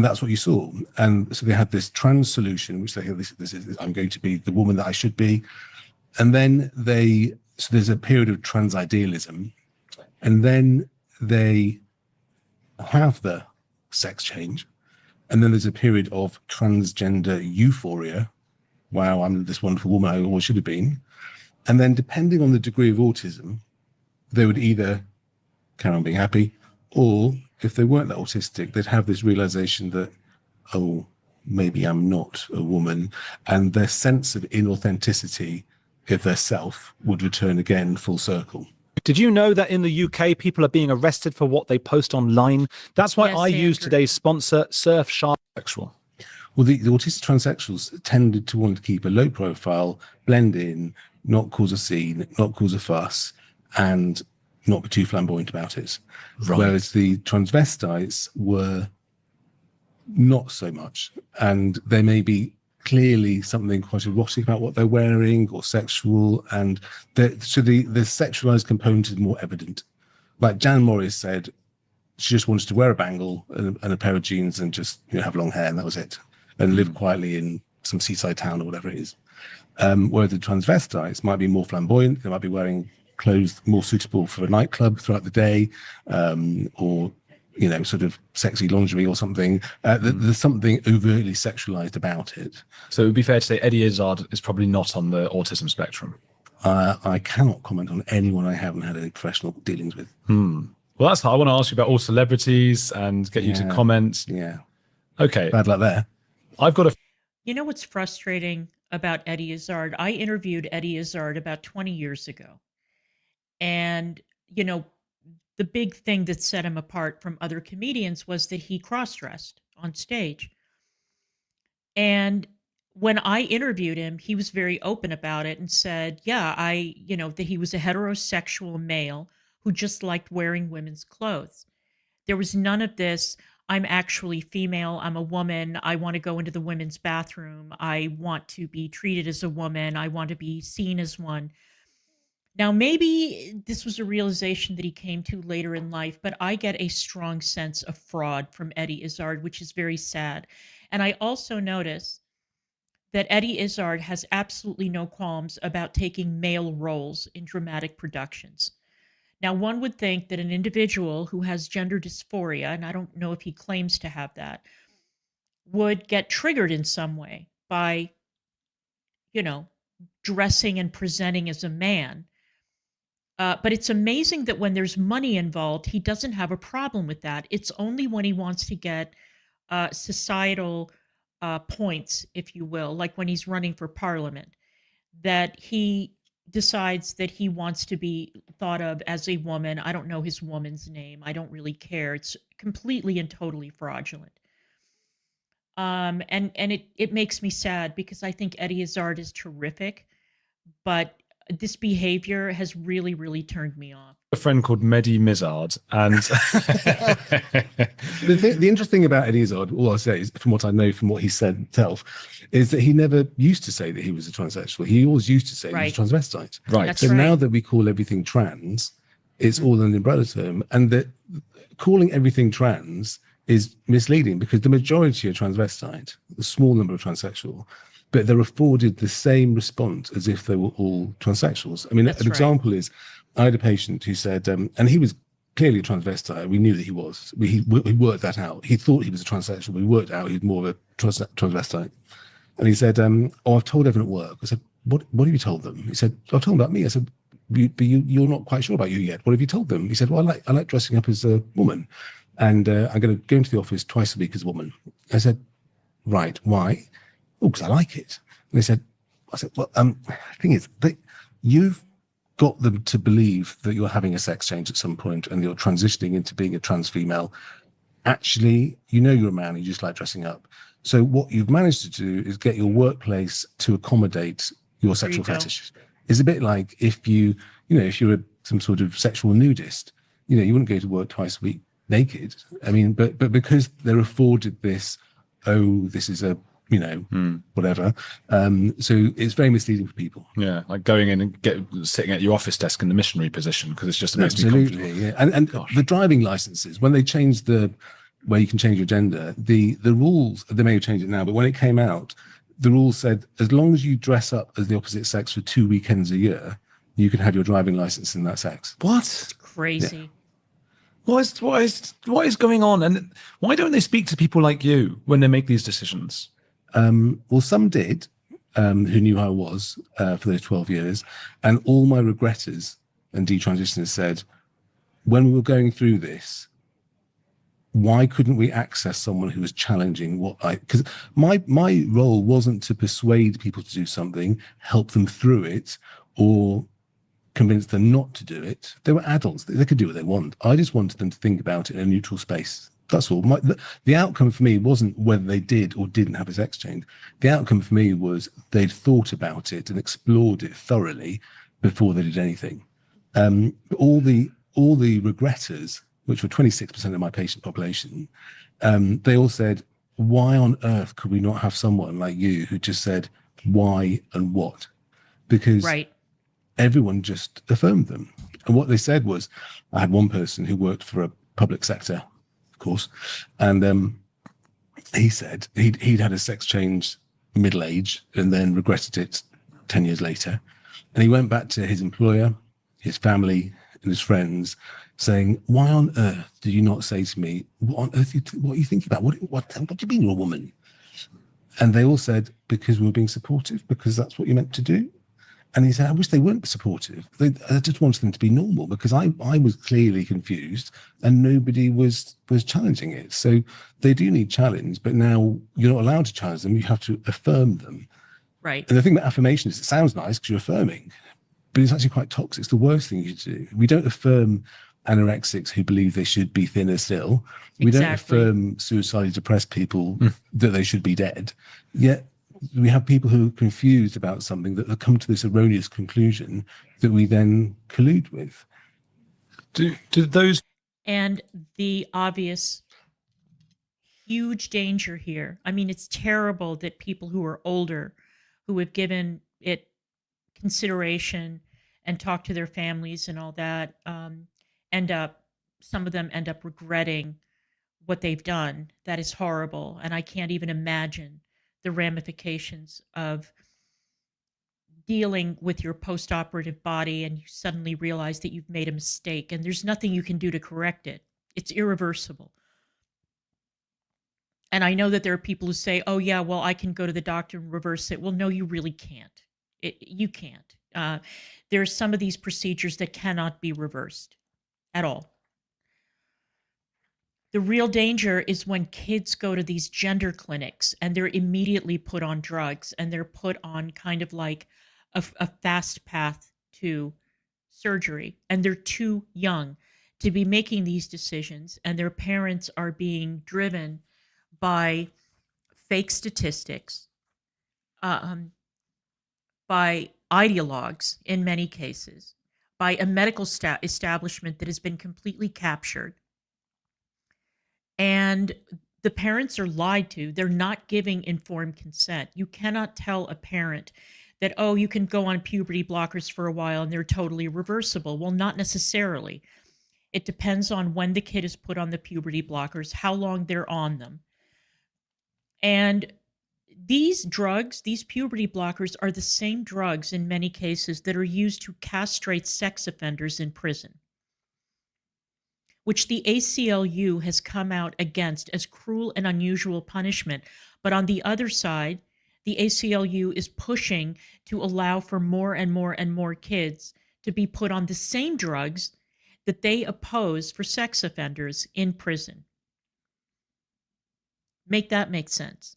that's what you saw. And so they had this trans solution, which they think this is I'm going to be the woman that I should be. And then so there's a period of trans idealism, and then they have the sex change, and then there's a period of transgender euphoria. Wow, I'm this wonderful woman I always should have been. And then depending on the degree of autism, they would either carry on being happy, or if they weren't that autistic, they'd have this realization that, oh, maybe I'm not a woman, and their sense of inauthenticity of their self would return again full circle. Did you know that in the UK, people are being arrested for what they post online? That's why I use today's sponsor, Surfshark. Well, the autistic transsexuals tended to want to keep a low profile, blend in, not cause a scene, not cause a fuss, and not be too flamboyant about it. Right. Whereas the transvestites were not so much. And there may be clearly something quite erotic about what they're wearing or sexual. And so the sexualized component is more evident. Like Jan Morris said, she just wanted to wear a bangle and a pair of jeans and just have long hair, and that was it. And live quietly in some seaside town or whatever it is. Whereas the transvestites might be more flamboyant. They might be wearing clothes more suitable for a nightclub throughout the day, or sort of sexy lingerie or something. There's something overtly sexualized about it. So it would be fair to say Eddie Izzard is probably not on the autism spectrum. I cannot comment on anyone I haven't had any professional dealings with. Well, that's how I want to ask you about all celebrities and get you to comment. Yeah. Okay. Bad luck there. I've got a... You know what's frustrating about Eddie Izzard? I interviewed Eddie Izzard about 20 years ago. And, the big thing that set him apart from other comedians was that he cross-dressed on stage. And when I interviewed him, he was very open about it and said, that he was a heterosexual male who just liked wearing women's clothes. There was none of this, I'm actually female, I'm a woman, I want to go into the women's bathroom, I want to be treated as a woman, I want to be seen as one. Now, maybe this was a realization that he came to later in life, but I get a strong sense of fraud from Eddie Izzard, which is very sad. And I also notice that Eddie Izzard has absolutely no qualms about taking male roles in dramatic productions. Now, one would think that an individual who has gender dysphoria, and I don't know if he claims to have that, would get triggered in some way by, dressing and presenting as a man. But it's amazing that when there's money involved, he doesn't have a problem with that. It's only when he wants to get societal points, if you will, like when he's running for parliament, that he decides that he wants to be thought of as a woman. I don't know his woman's name. I don't really care. It's completely and totally fraudulent. And it makes me sad because I think Eddie Izzard is terrific, but this behavior has really, really turned me off. A friend called Mehdi Mizard, and the interesting about Eddie Izzard, all I'll say is, from what I know from what he said himself, is that he never used to say that he was a transsexual. He always used to say he was a transvestite. Right. That's So right. now that we call everything trans, it's all an umbrella term, and that calling everything trans is misleading because the majority are transvestite, a small number are transsexual, but they're afforded the same response as if they were all transsexuals. I mean, That's an example is, I had a patient who said, and he was clearly a transvestite. We knew that he was. He worked that out. He thought he was a transsexual, but we worked out he was more of a transvestite. And he said, I've told everyone at work. I said, what have you told them? He said, I've told them about me. I said, but you're not quite sure about you yet. What have you told them? He said, well, I like dressing up as a woman, and I'm going to go into the office twice a week as a woman. I said, right, why? Oh, because I like it. And I said, well, the thing is, you've got them to believe that you're having a sex change at some point and you're transitioning into being a trans female. Actually, you're a man, you just like dressing up. So what you've managed to do is get your workplace to accommodate your sexual fetish. It's a bit like if you're some sort of sexual nudist, you wouldn't go to work twice a week naked. I mean, but because they're afforded this, this is a whatever. So it's very misleading for people. Yeah, like going in and sitting at your office desk in the missionary position because it's just makes me comfortable. Yeah. And the driving licenses, when they changed where you can change your gender, the rules, they may have changed it now, but when it came out, the rules said as long as you dress up as the opposite sex for 2 weekends a year, you can have your driving license in that sex. What? It's crazy. Yeah. What is going on? And why don't they speak to people like you when they make these decisions? Well, some did, who knew who I was for those 12 years. And all my regretters and detransitioners said, when we were going through this, why couldn't we access someone who was challenging because my role wasn't to persuade people to do something, help them through it, or convince them not to do it. They were adults. They could do what they want. I just wanted them to think about it in a neutral space. That's all. The outcome for me wasn't whether they did or didn't have a sex change. The outcome for me was they'd thought about it and explored it thoroughly before they did anything. All the regretters, which were 26% of my patient population, they all said, why on earth could we not have someone like you who just said why and what? Because everyone just affirmed them. And what they said was, I had one person who worked for a public sector, of course, and he said he'd had a sex change middle age and then regretted it 10 years later. And he went back to his employer, his family, and his friends saying, why on earth did you not say to me, what on earth, what are you thinking about? What do you mean you're a woman? And they all said, because we were being supportive, because that's what you're meant to do. And he said, I wish they weren't supportive. I just wanted them to be normal, because I was clearly confused and nobody was challenging it. So they do need challenge, but now you're not allowed to challenge them. You have to affirm them. Right. And the thing about affirmation is it sounds nice because you're affirming, but it's actually quite toxic. It's the worst thing you do. We don't affirm anorexics who believe they should be thinner still. We don't affirm suicidally depressed people that they should be dead. Yet we have people who are confused about something that have come to this erroneous conclusion that we then collude with. Do those... And the obvious huge danger here. I mean, it's terrible that people who are older, who have given it consideration and talked to their families and all that, some of them end up regretting what they've done. That is horrible. And I can't even imagine the ramifications of dealing with your post-operative body and you suddenly realize that you've made a mistake and there's nothing you can do to correct it. It's irreversible. And I know that there are people who say, oh yeah, well, I can go to the doctor and reverse it. Well, no, you really can't. You can't. There are some of these procedures that cannot be reversed at all. The real danger is when kids go to these gender clinics and they're immediately put on drugs and they're put on kind of like a fast path to surgery, and they're too young to be making these decisions, and their parents are being driven by fake statistics, by ideologues in many cases, by a medical establishment that has been completely captured. And the parents are lied to. They're not giving informed consent. You cannot tell a parent that, oh, you can go on puberty blockers for a while and they're totally reversible. Well, not necessarily. It depends on when the kid is put on the puberty blockers, how long they're on them. And these drugs, these puberty blockers, are the same drugs in many cases that are used to castrate sex offenders in prison, which the ACLU has come out against as cruel and unusual punishment. But on the other side, the ACLU is pushing to allow for more and more and more kids to be put on the same drugs that they oppose for sex offenders in prison. Make that make sense.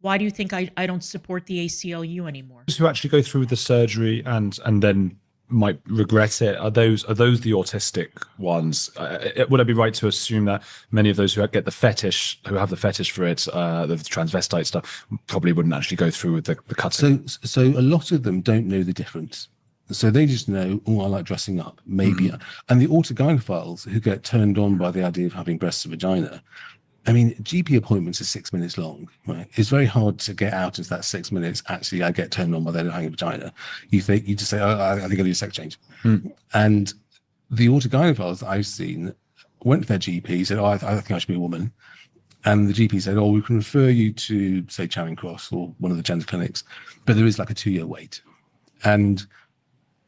Why do you think I don't support the ACLU anymore? Those who actually go through the surgery and then might regret it, are those the autistic ones? Would I be right to assume that many of those who get the fetish, who have the fetish for it, the transvestite stuff, probably wouldn't actually go through with the cutting? So a lot of them don't know the difference. So they just know, oh, I like dressing up, maybe. And the autogynephiles who get turned on by the idea of having breasts and vagina, I mean, GP appointments are 6 minutes long, right? It's very hard to get out of that 6 minutes. Actually, I get turned on by them having a vagina. You just say, oh, I think I'll do a sex change. And the autogynephiles that I've seen went to their GP, said, oh, I think I should be a woman. And the GP said, oh, we can refer you to, say, Charing Cross or one of the gender clinics, but there is like a 2-year wait. And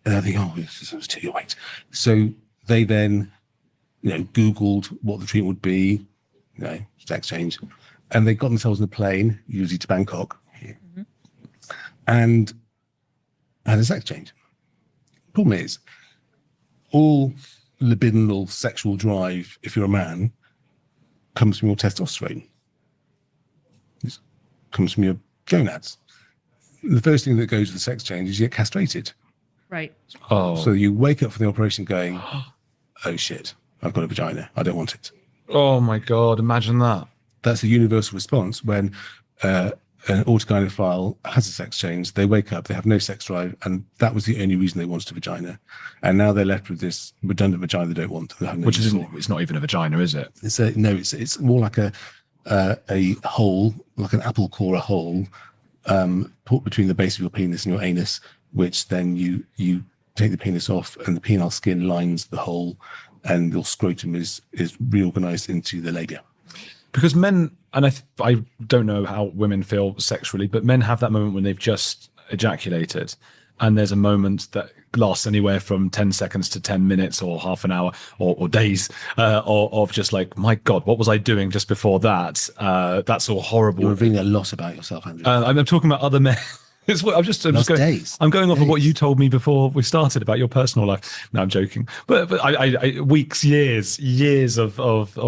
I think, oh, it's a 2-year wait. So they then, Googled what the treatment would be, sex change, and they got themselves on a plane, usually to Bangkok, and had a sex change. Problem is, all libidinal sexual drive, if you're a man, comes from your testosterone. It comes from your gonads. The first thing that goes with the sex change is you get castrated. Right. Oh. So you wake up from the operation going, oh shit, I've got a vagina. I don't want it. Oh my God, imagine that. That's a universal response when an autogynephile has a sex change. They wake up, they have no sex drive, and that was the only reason they wanted a vagina. And now they're left with this redundant vagina they don't want. Which it's not even a vagina, is it? It's more like a hole, like an apple core, a hole put between the base of your penis and your anus, which then you take the penis off and the penile skin lines the hole, and your scrotum is reorganized into the labia. Because men, and I don't know how women feel sexually, but men have that moment when they've just ejaculated and there's a moment that lasts anywhere from 10 seconds to 10 minutes or half an hour or days of just like, my God, what was I doing just before that? That's all horrible. You're revealing a lot about yourself, Andrew. I'm talking about other men. I'm just going off of what you told me before we started about your personal life. No, I'm joking. But I weeks, years of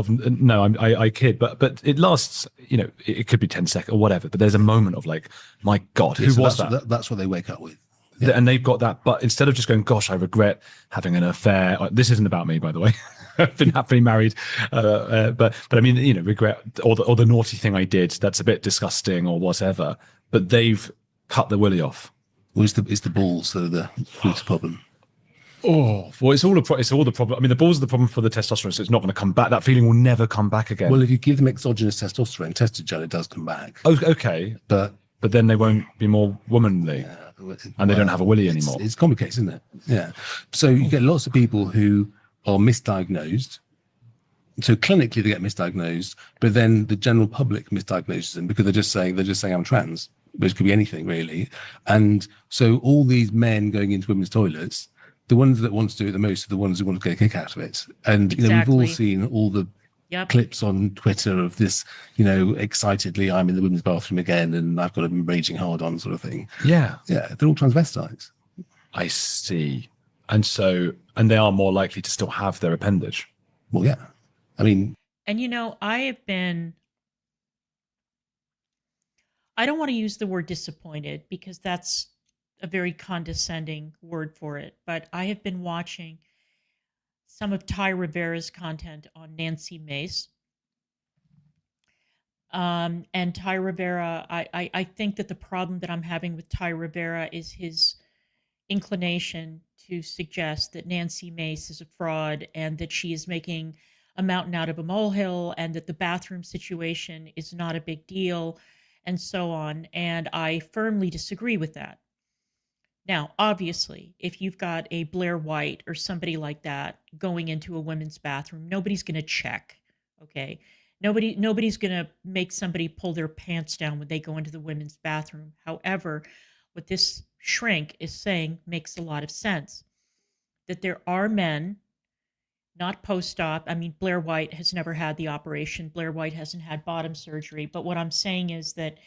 no, I kid. But it lasts. You know, it could be 10 seconds or whatever. But there's a moment of like, my God, who was that? That's what they wake up with. Yeah. And they've got that. But instead of just going, gosh, I regret having an affair. This isn't about me, by the way. I've been happily married, but I mean, you know, regret or the naughty thing I did. That's a bit disgusting or whatever. But they've cut the willy off. Well, it's the balls that are the root problem. Oh, well, it's all the problem. I mean, the balls are the problem for the testosterone, so it's not going to come back. That feeling will never come back again. Well, if you give them exogenous testosterone, testosterone, it does come back. Oh, okay, but then they won't be more womanly, and they don't have a willy anymore. It's complicated, isn't it? Yeah. So you get lots of people who are misdiagnosed. So clinically, they get misdiagnosed, but then the general public misdiagnoses them because they're just saying I'm trans. Which could be anything really. And so all these men going into women's toilets, the ones that want to do it the most are the ones who want to get a kick out of it. And you know, we've all seen all the clips on Twitter of this, you know, excitedly, I'm in the women's bathroom again and I've got a raging hard on sort of thing. Yeah. Yeah. They're all transvestites. I see. And they are more likely to still have their appendage. Well, yeah. I mean, and you know, I don't want to use the word disappointed because that's a very condescending word for it, but I have been watching some of Ty Rivera's content on Nancy Mace. And Ty Rivera, I think that the problem that I'm having with Ty Rivera is his inclination to suggest that Nancy Mace is a fraud and that she is making a mountain out of a molehill and that the bathroom situation is not a big deal and so on. And I firmly disagree with that. Now, obviously, if you've got a Blair White or somebody like that going into a women's bathroom, nobody's going to check, okay? Nobody's going to make somebody pull their pants down when they go into the women's bathroom. However, what this shrink is saying makes a lot of sense, that there are men, not post-op. I mean, Blair White has never had the operation. Blair White hasn't had bottom surgery. But what I'm saying is that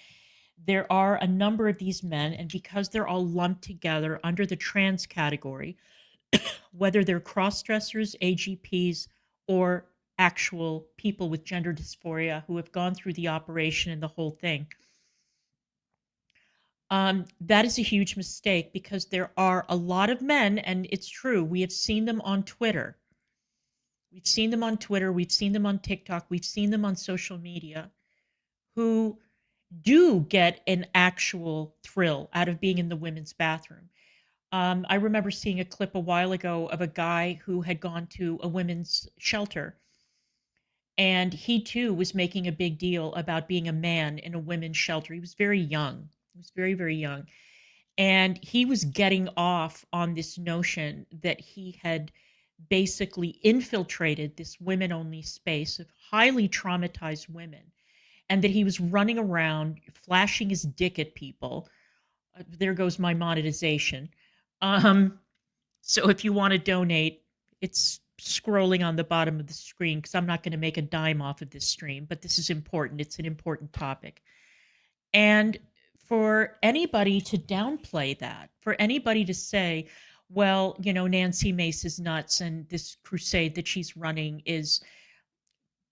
there are a number of these men, and because they're all lumped together under the trans category, whether they're cross-dressers, AGPs, or actual people with gender dysphoria who have gone through the operation and the whole thing, that is a huge mistake because there are a lot of men, and it's true, we have seen them on Twitter. We've seen them on Twitter, we've seen them on TikTok, we've seen them on social media, who do get an actual thrill out of being in the women's bathroom. I remember seeing a clip a while ago of a guy who had gone to a women's shelter, and he too was making a big deal about being a man in a women's shelter. He was very young. He was very, very young. And he was getting off on this notion that he had basically infiltrated this women-only space of highly traumatized women, and that he was running around flashing his dick at people. There goes my monetization. So if you want to donate, it's scrolling on the bottom of the screen because I'm not going to make a dime off of this stream, but this is important. It's an important topic. And for anybody to downplay that, for anybody to say, well, you know, Nancy Mace is nuts and this crusade that she's running is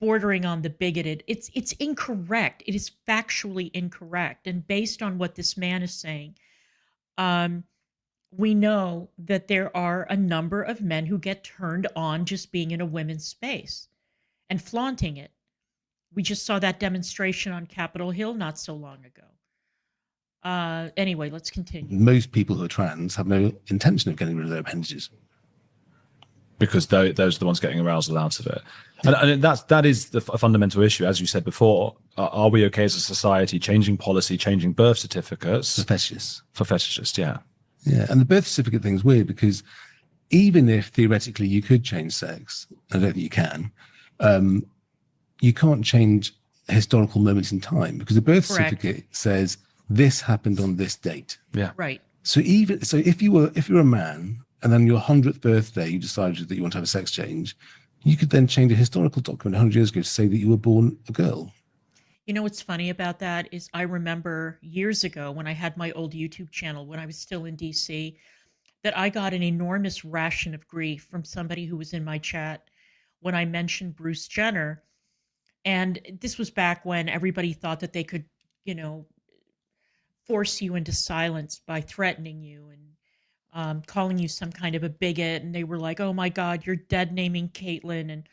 bordering on the bigoted, it's incorrect. It is factually incorrect. And based on what this man is saying, we know that there are a number of men who get turned on just being in a women's space and flaunting it. We just saw that demonstration on Capitol Hill not so long ago. Anyway, let's continue. Most people who are trans have no intention of getting rid of their appendages. Because those are the ones getting arousal out of it. And that is a fundamental issue. As you said before, are we okay as a society changing policy, changing birth certificates? For fetishists. For fetishists, yeah. Yeah, and the birth certificate thing's weird because even if theoretically you could change sex, I don't think you can, you can't change historical moments in time because the birth certificate says this happened on this date. Yeah. Right. So if you're a man and then your 100th birthday you decided that you want to have a sex change, you could then change a historical document 100 years ago to say that you were born a girl. You know what's funny about that is I remember years ago when I had my old YouTube channel when I was still in DC that I got an enormous ration of grief from somebody who was in my chat when I mentioned Bruce Jenner. And this was back when everybody thought that they could, you know, force you into silence by threatening you and calling you some kind of a bigot. And they were like, oh my God, you're dead naming Caitlyn. And,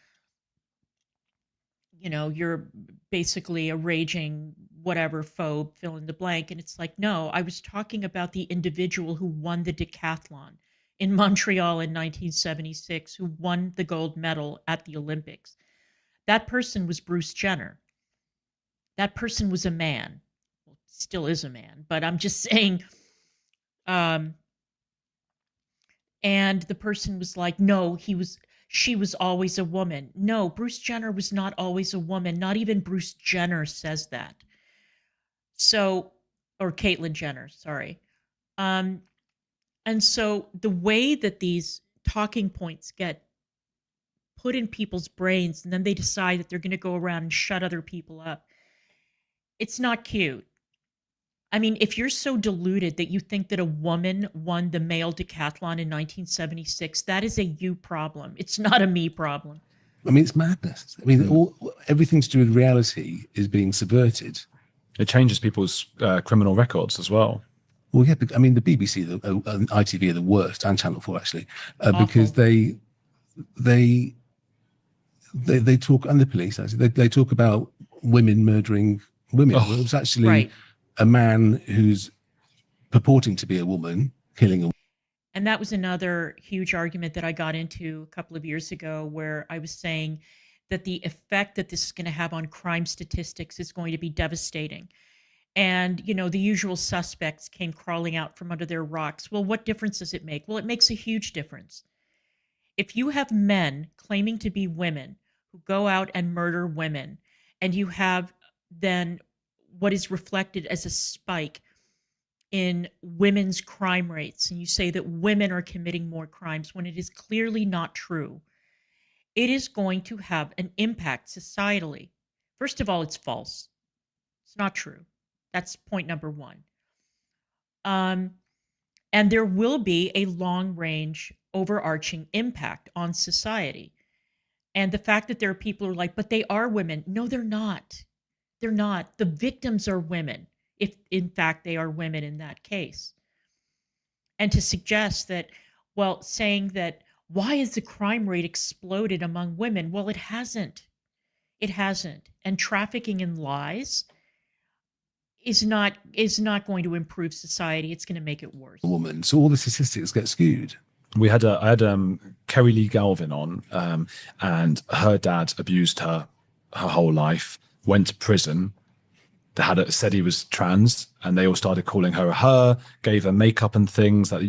you know, you're basically a raging whatever phobe, fill in the blank. And it's like, no, I was talking about the individual who won the decathlon in Montreal in 1976, who won the gold medal at the Olympics. That person was Bruce Jenner. That person was a man. Well, still is a man, but I'm just saying. And the person was like, no, she was always a woman. No, Bruce Jenner was not always a woman. Not even Bruce Jenner says that. So, or Caitlyn Jenner, sorry. And so the way that these talking points get put in people's brains and then they decide that they're going to go around and shut other people up, it's not cute. I mean, if you're so deluded that you think that a woman won the male decathlon in 1976, that is a you problem. It's not a me problem. I mean, it's madness. I mean, everything to do with reality is being subverted. It changes people's criminal records as well. Well, yeah, I mean, the BBC and ITV are the worst, and Channel 4 actually, because they talk, and the police actually, they talk about women murdering women. Well, it was actually a man who's purporting to be a woman killing a woman. And that was another huge argument that I got into a couple of years ago, where I was saying that the effect that this is going to have on crime statistics is going to be devastating. And, you know, the usual suspects came crawling out from under their rocks. Well, what difference does it make? Well, it makes a huge difference. If you have men claiming to be women who go out and murder women, and you have then what is reflected as a spike in women's crime rates, and you say that women are committing more crimes when it is clearly not true, it is going to have an impact societally. First of all, it's false. It's not true. That's point number one. And there will be a long-range, overarching impact on society. And the fact that there are people who are like, but they are women. No, they're not. They're not. The victims are women, if in fact they are women in that case. And to suggest that, well, saying that, why has the crime rate exploded among women? Well, it hasn't. It hasn't. And trafficking in lies is not going to improve society. It's going to make it worse. A woman. So all the statistics get skewed. I had Kerry Lee Galvin on, and her dad abused her whole life, went to prison. They said he was trans, and they all started calling her a her, gave her makeup and things that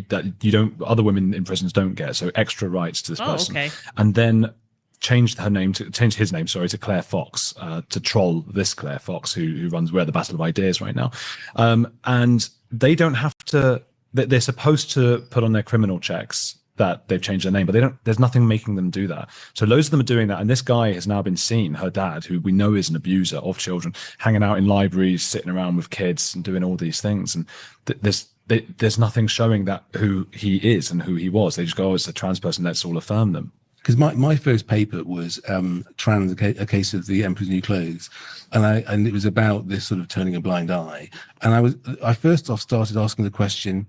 you don't, other women in prisons don't get. So extra rights to this person. Okay. And then changed his name to Claire Fox, to troll this Claire Fox who runs We're the Battle of Ideas right now. And they don't have to, they're supposed to put on their criminal checks that they've changed their name, but there's nothing making them do that. So loads of them are doing that. And this guy has now been seen, her dad, who we know is an abuser of children, hanging out in libraries, sitting around with kids and doing all these things. And there's nothing showing that who he is and who he was. They just go, oh, it's a trans person, let's all affirm them. Because my first paper was trans, a case of the Emperor's New Clothes, and it was about this sort of turning a blind eye. And I first off started asking the question,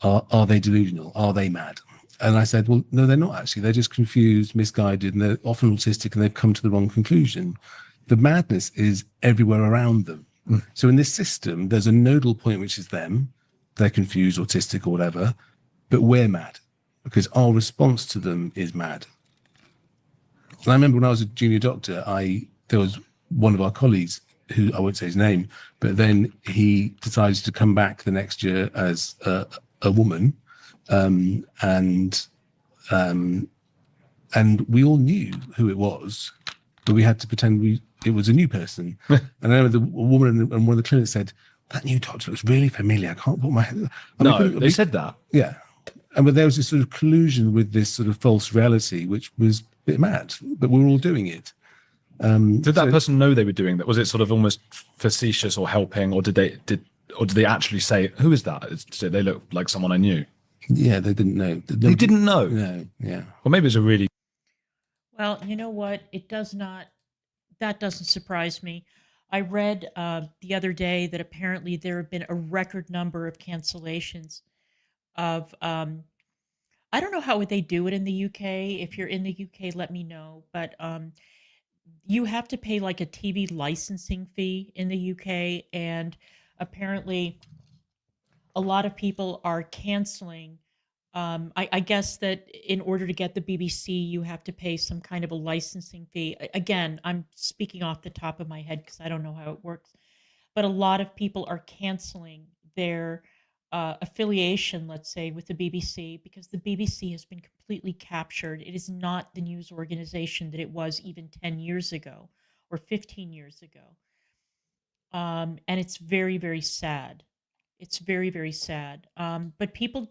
are they delusional? Are they mad? And I said, well, no, they're not actually. They're just confused, misguided, and they're often autistic, and they've come to the wrong conclusion. The madness is everywhere around them. Mm. So in this system, there's a nodal point, which is them. They're confused, autistic, or whatever, but we're mad because our response to them is mad. And I remember when I was a junior doctor, there was one of our colleagues who, I won't say his name, but then he decided to come back the next year as a woman. And we all knew who it was, but we had to pretend it was a new person. And I remember a woman in one of the clinics said, that new doctor looks really familiar. I can't put my head. They said that. Yeah. But there was this sort of collusion with this sort of false reality, which was a bit mad, but we were all doing it. Did that person know they were doing that? Was it sort of almost facetious or helping, or did they actually say, "Who is that? Did they look like someone I knew"? Yeah, they didn't know. They didn't know. No, yeah. Well, maybe it's a really. Well, you know what? It does not. That doesn't surprise me. I read the other day that apparently there have been a record number of cancellations of. I don't know how would they do it in the UK. If you're in the UK, let me know. But you have to pay like a TV licensing fee in the UK, and apparently a lot of people are canceling. I guess that in order to get the BBC, you have to pay some kind of a licensing fee. Again, I'm speaking off the top of my head because I don't know how it works. But a lot of people are canceling their affiliation, let's say, with the BBC because the BBC has been completely captured. It is not the news organization that it was even 10 years ago or 15 years ago. And it's very, very sad. It's very, very sad. But people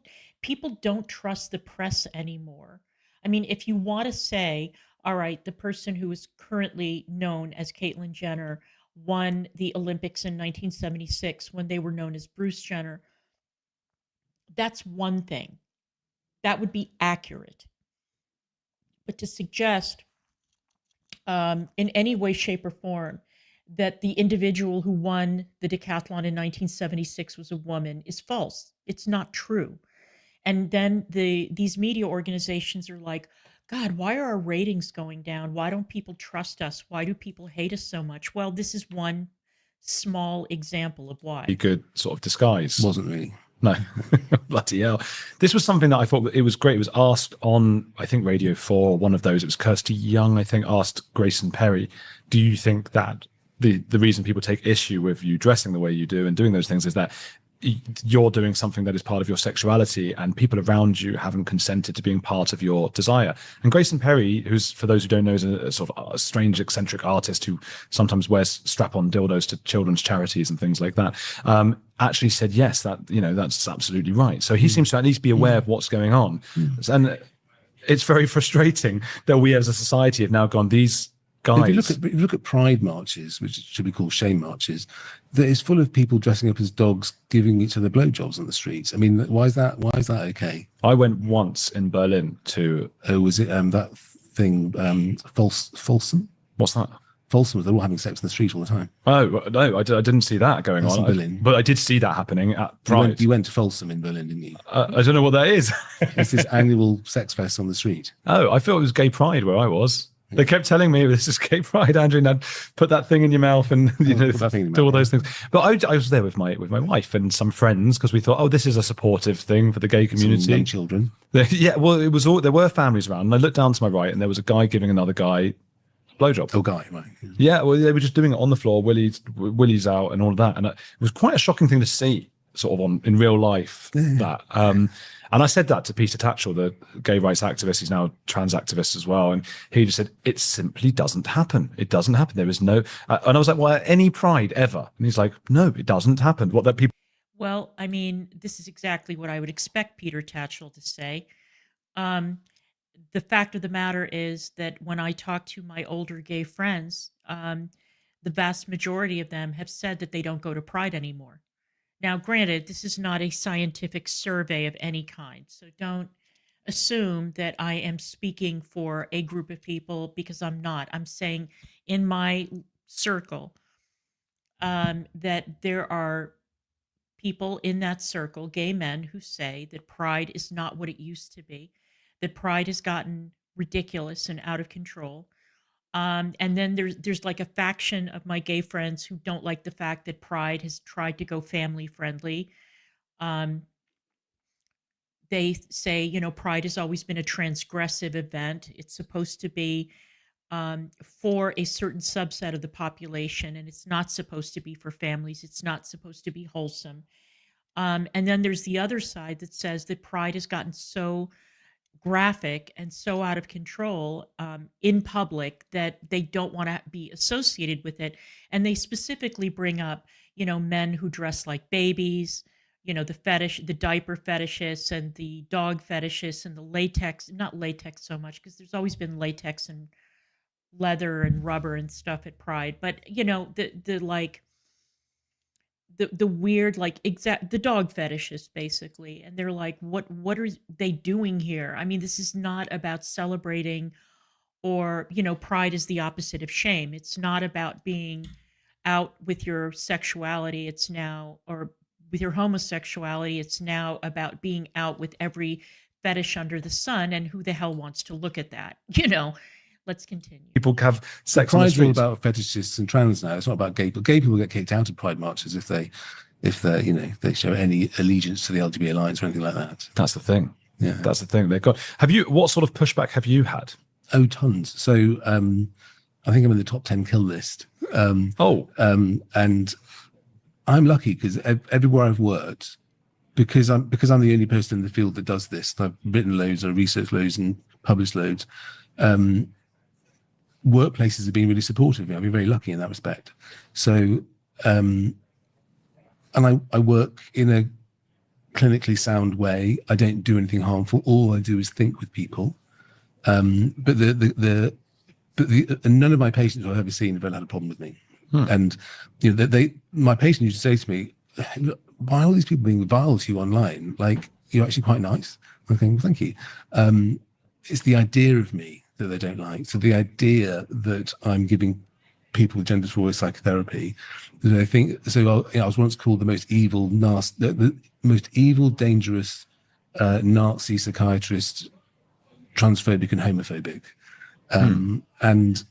don't trust the press anymore. I mean, if you want to say, all right, the person who is currently known as Caitlyn Jenner won the Olympics in 1976 when they were known as Bruce Jenner, that's one thing. That would be accurate. But to suggest in any way, shape, or form that the individual who won the decathlon in 1976 was a woman is false. It's not true. And then these media organizations are like, God, why are our ratings going down? Why don't people trust us? Why do people hate us so much? Well, this is one small example of why. Good sort of disguise. Wasn't really. No, bloody hell. This was something that I thought it was great. It was asked on, I think, Radio 4, one of those. It was Kirsty Young, I think, asked Grayson Perry, do you think that the reason people take issue with you dressing the way you do and doing those things is that you're doing something that is part of your sexuality and people around you haven't consented to being part of your desire? And Grayson Perry, who's, for those who don't know, is a sort of a strange, eccentric artist who sometimes wears strap-on dildos to children's charities and things like that, actually said, yes, that's absolutely right. So he seems to at least be aware of what's going on. And it's very frustrating that we as a society have now gone, these guys. If you look at pride marches, which should be called shame marches, that is full of people dressing up as dogs giving each other blowjobs on the streets. I mean, why is that okay? I went once in Berlin to. Oh, was it that thing, Folsom? What's that? Folsom, they're all having sex in the street all the time. Oh, no, I didn't see that going on. In Berlin. But I did see that happening at Pride. You went to Folsom in Berlin, didn't you? I don't know what that is. It's this annual sex fest on the street. Oh, I thought it was Gay Pride where I was. They kept telling me this is Gay Pride, Andrew, and put that thing in your mouth and do all those things. But I was there with my wife and some friends because we thought, oh, this is a supportive thing for the gay community. Some young children. Yeah, well, it was all, there were families around, and I looked down to my right, and there was a guy giving another guy a blowjob. Oh, guy, right? Yeah, well, they were just doing it on the floor, willies out, and all of that, and it was quite a shocking thing to see, sort of in real life. Yeah. That. And I said that to Peter Tatchell, the gay rights activist. He's now trans activist as well. And he just said, it simply doesn't happen. It doesn't happen. There is no, and I was like, well, at any pride ever. And he's like, no, it doesn't happen. What that people. Well, I mean, this is exactly what I would expect Peter Tatchell to say. The fact of the matter is that when I talk to my older gay friends, the vast majority of them have said that they don't go to Pride anymore. Now, granted, this is not a scientific survey of any kind, so don't assume that I am speaking for a group of people because I'm not. I'm saying in my circle that there are people in that circle, gay men, who say that Pride is not what it used to be, that Pride has gotten ridiculous and out of control. And then there's like a faction of my gay friends who don't like the fact that Pride has tried to go family friendly. They say, Pride has always been a transgressive event. It's supposed to be for a certain subset of the population, and it's not supposed to be for families. It's not supposed to be wholesome. And then there's the other side that says that Pride has gotten so graphic and so out of control in public that they don't want to be associated with it. And they specifically bring up, men who dress like babies, the diaper fetishists and the dog fetishists and the latex, not latex so much, because there's always been latex and leather and rubber and stuff at Pride, but the weird, the dog fetishists basically. And they're like, what are they doing here? I mean, this is not about celebrating, or pride is the opposite of shame. It's not about being out with your sexuality. It's now, or with your homosexuality, it's now about being out with every fetish under the sun, and who the hell wants to look at that? Let's continue. People have sex on the Pride's all streets. about fetishists and trans now. It's not about gay people. Gay people get kicked out of pride marches if they they show any allegiance to the LGBT alliance or anything like that. That's the thing. Yeah, that's the thing. They've got. What sort of pushback have you had? Oh, tons. So I think I'm in the top 10 kill list. And I'm lucky because everywhere I've worked, because I'm the only person in the field that does this. I've written loads, I've researched loads, and published loads. Workplaces have been really supportive of me. I've been very lucky in that respect. So, and I work in a clinically sound way. I don't do anything harmful. All I do is think with people. But none of my patients I've ever seen have ever had a problem with me. And my patient used to say to me, "Why are all these people being vile to you online? Like, you're actually quite nice." I'm thinking, well, thank you. It's the idea of me that they don't like. So the idea that I'm giving people gender fluid psychotherapy, that I think. So I was once called the most evil, the most evil, dangerous Nazi psychiatrist, transphobic and homophobic. And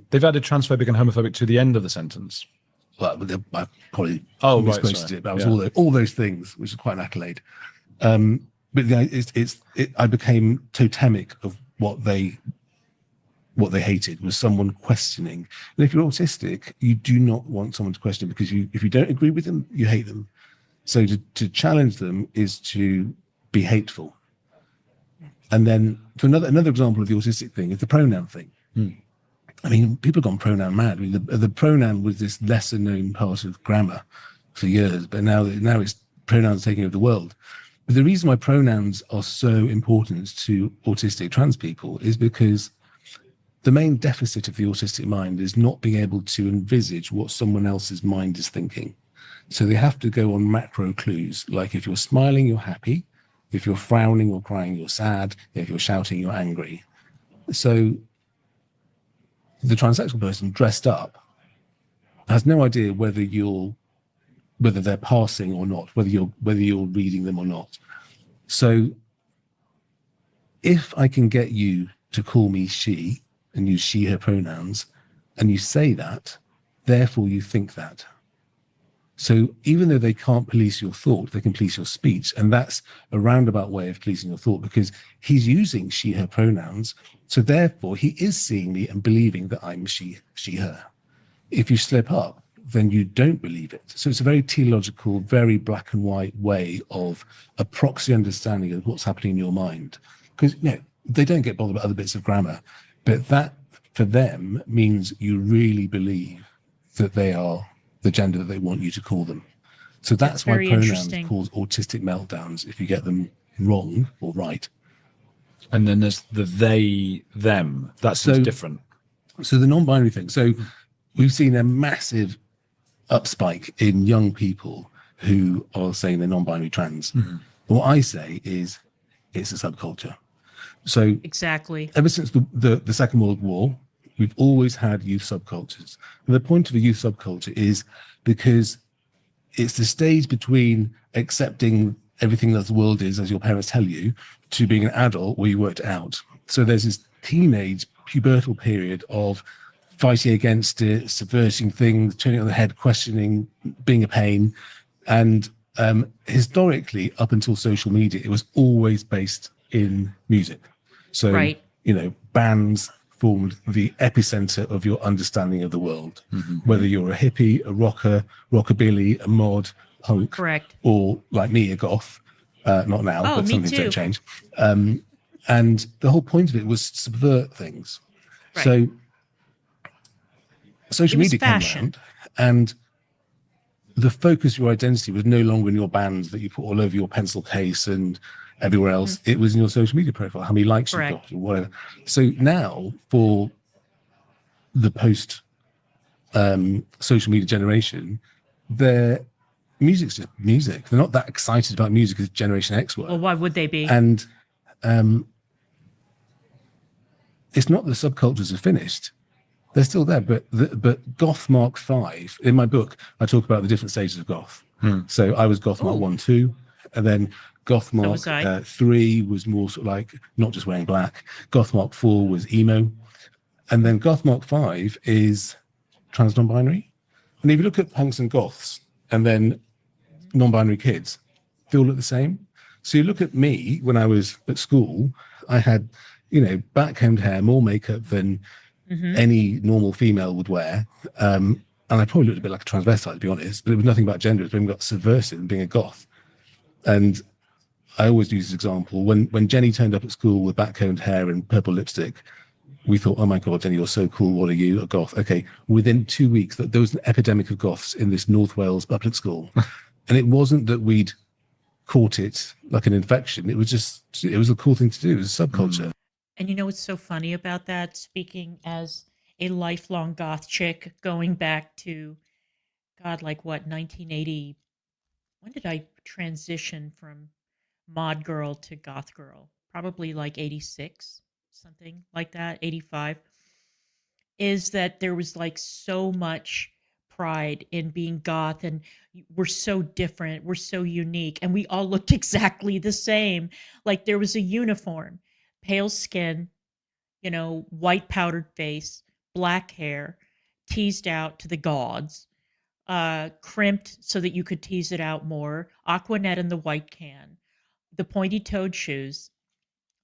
they've added transphobic and homophobic to the end of the sentence. Well, I probably misquoted it, but I was all those things, which is quite an accolade. But I became totemic of what they hated, was someone questioning. And if you're autistic, you do not want someone to question, because if you don't agree with them, you hate them. So to challenge them is to be hateful. And then to another example of the autistic thing is the pronoun thing. I mean, people have gone pronoun mad. I mean, the pronoun was this lesser known part of grammar for years, but now it's pronouns taking over the world. But the reason why pronouns are so important to autistic trans people is because the main deficit of the autistic mind is not being able to envisage what someone else's mind is thinking. So they have to go on macro clues, like if you're smiling, you're happy. If you're frowning or crying, you're sad. If you're shouting, you're angry. So the transsexual person dressed up has no idea whether they're passing or not, whether you're reading them or not. So if I can get you to call me she and use she, her pronouns, and you say that, therefore you think that. So even though they can't police your thought, they can police your speech. And that's a roundabout way of policing your thought, because he's using she, her pronouns. So therefore he is seeing me and believing that I'm she, her. If you slip up, then you don't believe it. So it's a very teleological, very black and white way of a proxy understanding of what's happening in your mind. Because they don't get bothered about other bits of grammar, but that for them means you really believe that they are the gender that they want you to call them. So that's why pronouns cause autistic meltdowns if you get them wrong or right. And then there's the they, them. That's different. So the non-binary thing. So we've seen a massive upspike in young people who are saying they're non-binary trans. What I say is it's a subculture. So exactly. Ever since the Second World War, we've always had youth subcultures. And the point of a youth subculture is because it's the stage between accepting everything that the world is, as your parents tell you, to being an adult where you worked out. So there's this teenage pubertal period of fighting against it, subverting things, turning it on the head, questioning, being a pain. And historically, up until social media, it was always based in music. So, right. Bands formed the epicenter of your understanding of the world, whether you're a hippie, a rocker, rockabilly, a mod, punk, correct, or like me, a goth. Not now, but some things don't change. And the whole point of it was to subvert things. Right. So social media came around, and the focus of your identity was no longer in your bands that you put all over your pencil case and everywhere else. It was in your social media profile, how many likes you got or whatever. So now for the post social media generation, their music's just music. They're not that excited about music as Generation X were. Well, why would they be? And it's not the subcultures are finished. They're still there, but Goth Mark 5, in my book, I talk about the different stages of Goth. So I was Goth Mark 1, 2, and then Goth Mark 3 was more sort of like not just wearing black. Goth Mark 4 was emo. And then Goth Mark 5 is trans non-binary. And if you look at punks and goths and then non-binary kids, they all look the same. So you look at me when I was at school, I had, backcombed hair, more makeup than any normal female would wear. And I probably looked a bit like a transvestite, to be honest, but it was nothing about gender. It's been got subversive and being a goth. And I always use this example. When Jenny turned up at school with backcombed hair and purple lipstick, we thought, oh my God, Jenny, you're so cool. What are you, a goth? Okay. Within 2 weeks, there was an epidemic of goths in this North Wales public school. And it wasn't that we'd caught it like an infection. It was a cool thing to do. It was a subculture. And you know what's so funny about that? Speaking as a lifelong goth chick, going back to, God, like what, 1980? When did I transition from mod girl to goth girl? Probably like 86, something like that, 85. Is that there was like so much pride in being goth, and we're so different, we're so unique, and we all looked exactly the same. Like there was a uniform. Pale skin, white powdered face, black hair, teased out to the gods, crimped so that you could tease it out more, Aquanet in the white can, the pointy-toed shoes,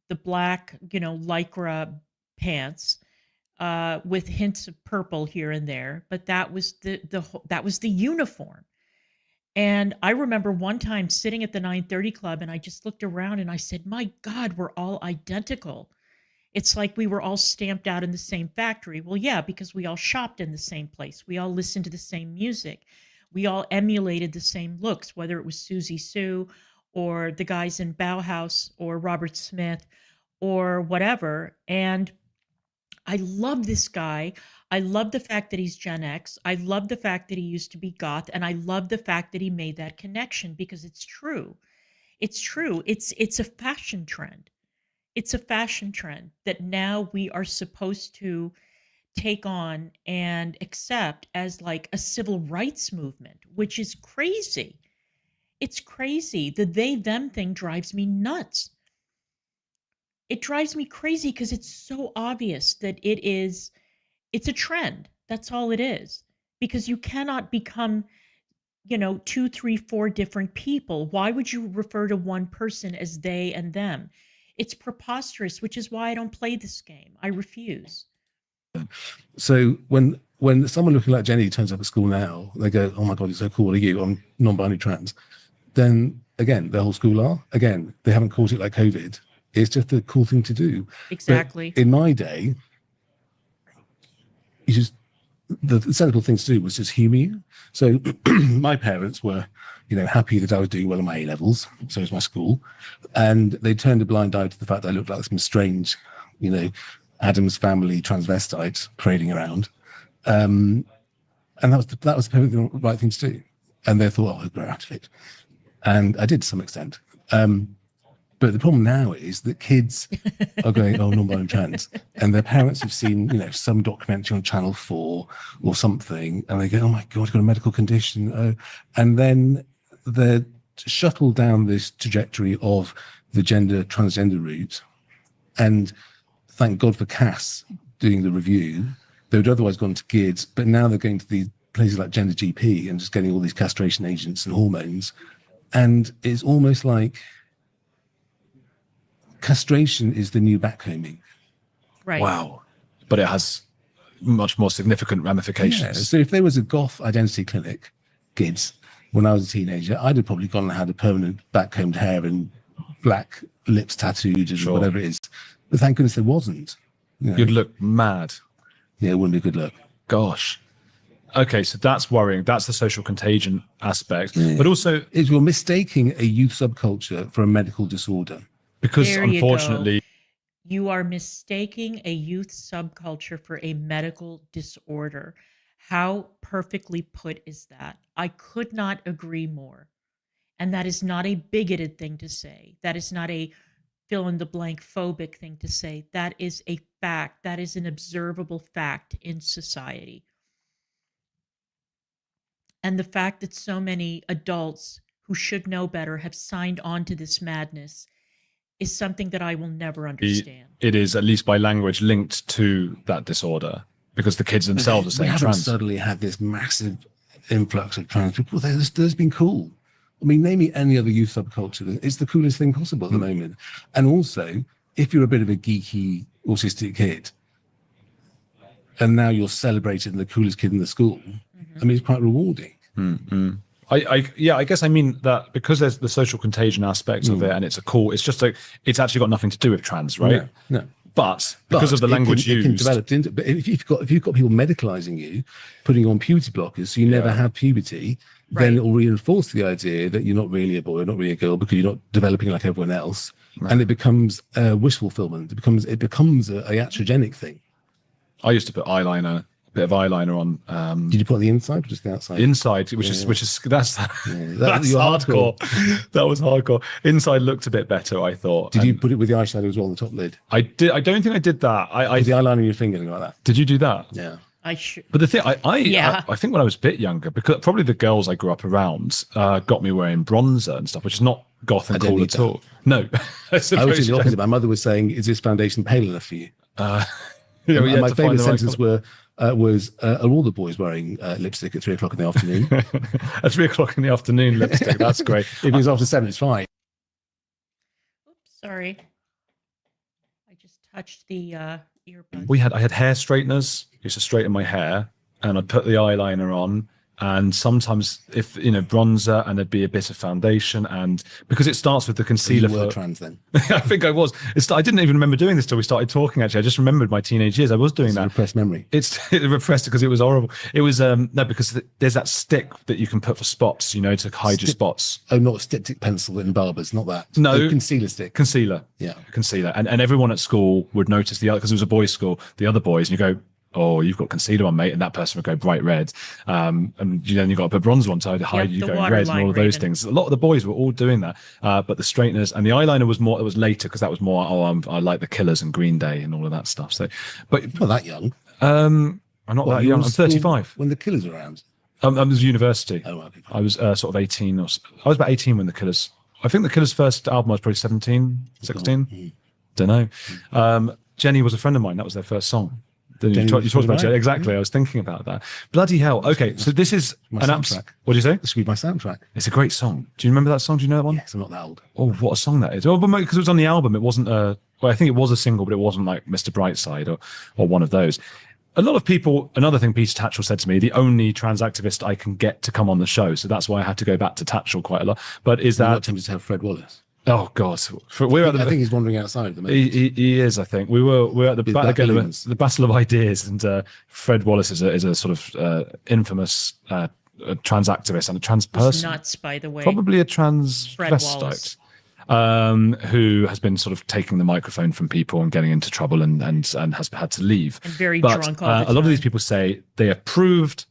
the black, lycra pants, with hints of purple here and there, but that was that was the uniform. And I remember one time sitting at the 930 Club, and I just looked around and I said, my God, we're all identical. It's like we were all stamped out in the same factory. Well, yeah, because we all shopped in the same place. We all listened to the same music. We all emulated the same looks, whether it was Susie Sue or the guys in Bauhaus or Robert Smith or whatever. And I love this guy. I love the fact that he's Gen X. I love the fact that he used to be goth. And I love the fact that he made that connection, because it's true. It's true. It's a fashion trend. It's a fashion trend that now we are supposed to take on and accept as like a civil rights movement, which is crazy. It's crazy. The they, them thing drives me nuts. It drives me crazy because it's so obvious that it's a trend. That's all it is. Because you cannot become, 2, 3, 4 different people. Why would you refer to one person as they and them? It's preposterous, which is why I don't play this game. I refuse. So when someone looking like Jenny turns up at school now, they go, oh my God, you're so cool. What are you? I'm non-binary trans. Then again, the whole school are. Again, they haven't caught it like COVID. It's just a cool thing to do. Exactly. But in my day, the sensible thing to do was just humor you. So my parents were, happy that I was doing well in my A levels. So was my school. And they turned a blind eye to the fact that I looked like some strange, Adam's family transvestite parading around. And that was the perfectly right thing to do. And they thought, oh, I'll grow out of it. And I did to some extent. But the problem now is that kids are going, oh, non-binary trans. And their parents have seen, some documentary on Channel 4 or something. And they go, oh my God, you've got a medical condition. Oh. And then they're shuttled down this trajectory of the transgender route. And thank God for Cass doing the review. They would otherwise gone to kids, but now they're going to these places like Gender GP and just getting all these castration agents and hormones. And it's almost like castration is the new backcombing. Right. Wow. But it has much more significant ramifications. Yeah. So if there was a goth identity clinic, kids, when I was a teenager, I'd have probably gone and had a permanent backcombed hair and black lips tattooed and whatever it is. But thank goodness there wasn't. You'd look mad. Yeah, it wouldn't be a good look. Gosh. Okay, so that's worrying. That's the social contagion aspect. But also, is you're mistaking a youth subculture for a medical disorder. because There you unfortunately, You are mistaking a youth subculture for a medical disorder. How perfectly put is that? I could not agree more. And that is not a bigoted thing to say. That is not a fill in the blank phobic thing to say. That is a fact. That is an observable fact in society. And the fact that so many adults who should know better have signed on to this madness is something that I will never understand. it is, at least by language, linked to that disorder because the kids themselves are saying we haven't trans. suddenly had this massive influx of trans people. There's been cool. I mean, name me any other youth subculture. It's the coolest thing possible at the moment. And also, if you're a bit of a geeky, autistic kid, and now you're celebrated the coolest kid in the school, I mean, it's quite rewarding. I guess I mean that because there's the social contagion aspect of it, and it's it's actually got nothing to do with trans, right? No. But because of the language it can used, develop into. But if you've got people medicalizing you, putting you on puberty blockers, so you never have puberty, then it will reinforce the idea that you're not really a boy or not really a girl because you're not developing like everyone else, and it becomes wish fulfillment. It becomes a iatrogenic thing. I used to put a bit of eyeliner on. Did you put it on the inside or just the outside? Inside, which is that's You're hardcore. That was hardcore. Inside looked a bit better, I thought. Did you put it with the eyeshadow as well on the top lid? I did. I don't think I did that. With the eyeliner on your finger like that? Did you do that? Yeah. I should. But the thing, I think when I was a bit younger, because probably the girls I grew up around got me wearing bronzer and stuff, which is not goth and cool at all. No, I was doing the opposite. My mother was saying, "Is this foundation pale enough for you?" My favourite sentence was, "Are all the boys wearing lipstick at 3 o'clock in the afternoon?" At 3 o'clock in the afternoon, lipstick. That's great. If it's after 7, it's fine. Oops, sorry. I just touched the earbud. I had hair straighteners. Used to straighten my hair, and I'd put the eyeliner on. And sometimes, if bronzer, and there'd be a bit of foundation, and because it starts with the concealer. You were trans then? I think I was. I didn't even remember doing this till we started talking. Actually, I just remembered my teenage years. I was doing that. Repressed memory. It repressed because it was horrible. It was no, because there's that stick that you can put for spots, to hide your spots. Oh, not a styptic pencil in barbers, not that. No, concealer stick. Concealer. Yeah, concealer. And everyone at school would notice because it was a boys' school. The other boys, and you go, "Oh, you've got concealer on, mate," and that person would go bright red. And then you got to put bronzer on to hide you going red and all of those things. A lot of the boys were all doing that, but the straighteners and the eyeliner was later because that was more. I like the Killers and Green Day and all of that stuff. So, but you're not that young. I'm not that young. I'm 35. When the Killers were around, I was university. Oh, okay. I was sort of 18 I was about 18 when the Killers. I think the Killers' first album was probably 17, 16. Don't know. Jenny was a friend of mine. That was their first song. You talked about it. Exactly. I was thinking about that. Bloody hell. Okay. So this is my an soundtrack. What do you say? This should be my soundtrack. It's a great song. Do you remember that song? Do you know that one? Yes, I'm not that old. Oh, what a song that is. Oh, because it was on the album. It wasn't I think it was a single, but it wasn't like Mr. Brightside or one of those. A lot of people, another thing Peter Tatchell said to me, the only trans activist I can get to come on the show. So that's why I had to go back to Tatchell quite a lot. But is that... You're not tempted to have Fred Wallace? Oh God, I think he's wandering outside at the moment. He is. I think we're at the Battle of Ideas, and Fred Wallace is a sort of infamous trans activist and a trans person. Nuts, by the way. Probably a transvestite, who has been sort of taking the microphone from people and getting into trouble and has had to leave. And very drunk all the time. A lot of these people say they have proved,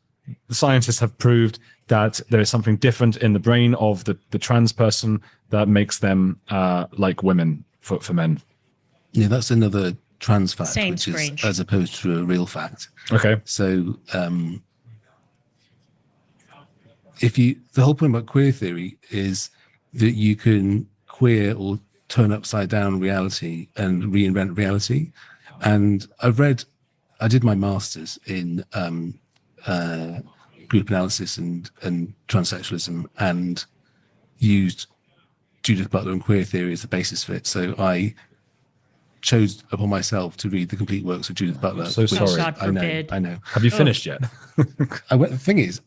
the scientists have proved that there is something different in the brain of the trans person that makes them like women for men. Yeah, that's another trans fact, Strange. is as opposed to a real fact. Okay. So the whole point about queer theory is that you can queer or turn upside down reality and reinvent reality. And I did my master's in group analysis and transsexualism, and used Judith Butler and queer theory as the basis for it. So I chose upon myself to read the complete works of Judith Butler. So sorry. God forbid. I know. Have you finished yet? The thing is,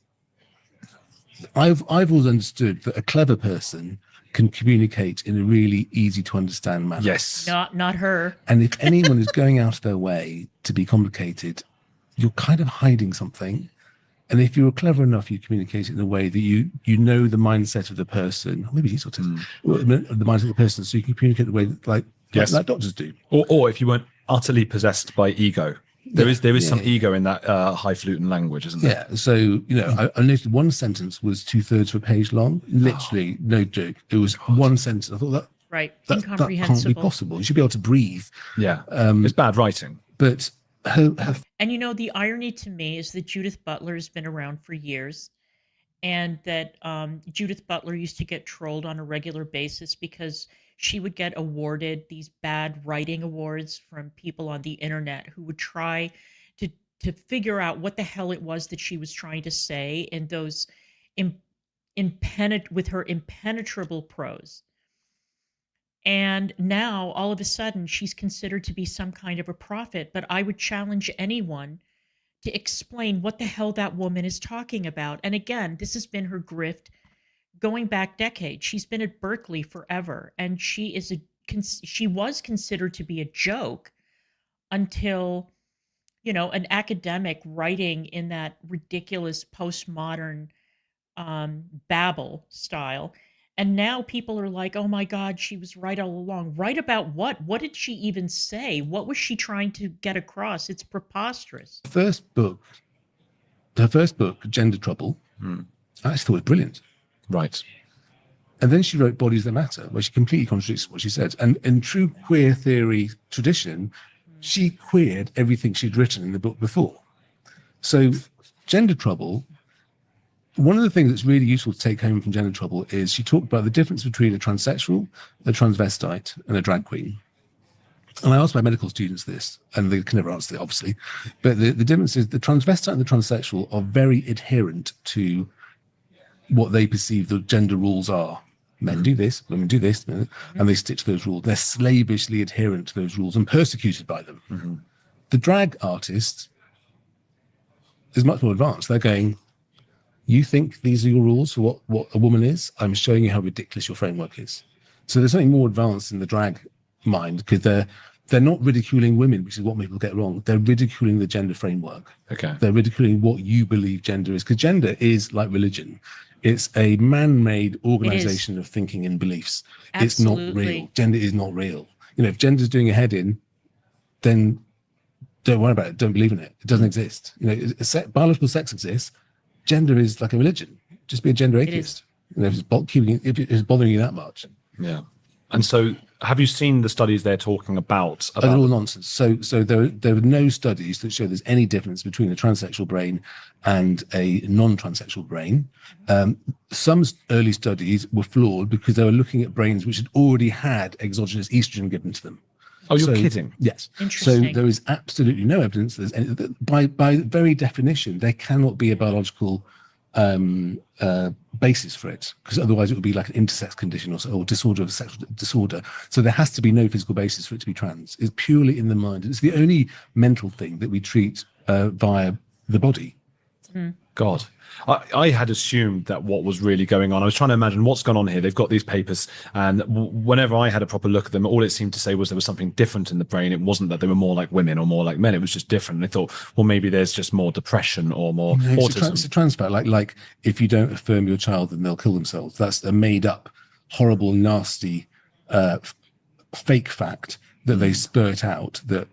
I've always understood that a clever person can communicate in a really easy to understand manner. Yes. Not her. And if anyone is going out of their way to be complicated, you're kind of hiding something. And if you're clever enough, you communicate it in a way that you know the mindset of the person. Maybe he's autistic. The mindset of the person, so you can communicate the way that, like doctors do. Or if you weren't utterly possessed by ego. There is some ego in that highfalutin language, isn't there? Yeah. So, I noticed one sentence was 2/3 of a page long. Literally, no joke. It was one sentence. I thought that can't be possible. You should be able to breathe. Yeah. It's bad writing. But and the irony to me is that Judith Butler has been around for years, and that Judith Butler used to get trolled on a regular basis because she would get awarded these bad writing awards from people on the internet who would try to figure out what the hell it was that she was trying to say in those with her impenetrable prose. And now all of a sudden she's considered to be some kind of a prophet, but I would challenge anyone to explain what the hell that woman is talking about. And again, this has been her grift going back decades. She's been at Berkeley forever, and she was considered to be a joke until, an academic writing in that ridiculous postmodern babble style. And now people are like, oh my God, she was right all along. Right about what? What did she even say? What was she trying to get across? It's preposterous. Her first book, Gender Trouble, I actually thought was brilliant. Right. And then she wrote Bodies That Matter, where she completely contradicts what she said. And in true queer theory tradition, she queered everything she'd written in the book before. So Gender Trouble, one of the things that's really useful to take home from Gender Trouble is she talked about the difference between a transsexual, a transvestite, and a drag queen. And I asked my medical students this, and they can never answer it, obviously. But the difference is the transvestite and the transsexual are very adherent to what they perceive the gender rules are. Men do this, women do this, and they stick to those rules. They're slavishly adherent to those rules and persecuted by them. The drag artist is much more advanced. They're going, you think these are your rules for what a woman is? I'm showing you how ridiculous your framework is. So there's something more advanced in the drag mind, because they're not ridiculing women, which is what people get wrong. They're ridiculing the gender framework. Okay. They're ridiculing what you believe gender is, because gender is like religion. It's a man-made organization of thinking and beliefs. Absolutely. It's not real. Gender is not real. If gender's doing a head-in, then don't worry about it. Don't believe in it. It doesn't exist. Biological sex exists. Gender is like a religion. Just be a gender atheist. If it's bothering you that much. Yeah. And so, have you seen the studies they're talking about? They're all nonsense. So there are no studies that show there's any difference between a transsexual brain and a non-transsexual brain. Some early studies were flawed because they were looking at brains which had already had exogenous estrogen given to them. Oh, you're kidding? Yes. Interesting. So there is absolutely no evidence. By very definition, there cannot be a biological basis for it, because otherwise it would be like an intersex condition or disorder of sexual disorder. So there has to be no physical basis for it to be trans. It's purely in the mind. It's the only mental thing that we treat via the body. God, I had assumed that what was really going on, I was trying to imagine what's gone on here. They've got these papers, and whenever I had a proper look at them, all it seemed to say was there was something different in the brain. It wasn't that they were more like women or more like men. It was just different. And I thought, well, maybe there's just more depression or more autism. It's a trans fact. Like if you don't affirm your child, then they'll kill themselves. That's a made up, horrible, nasty, fake fact that they spurt out that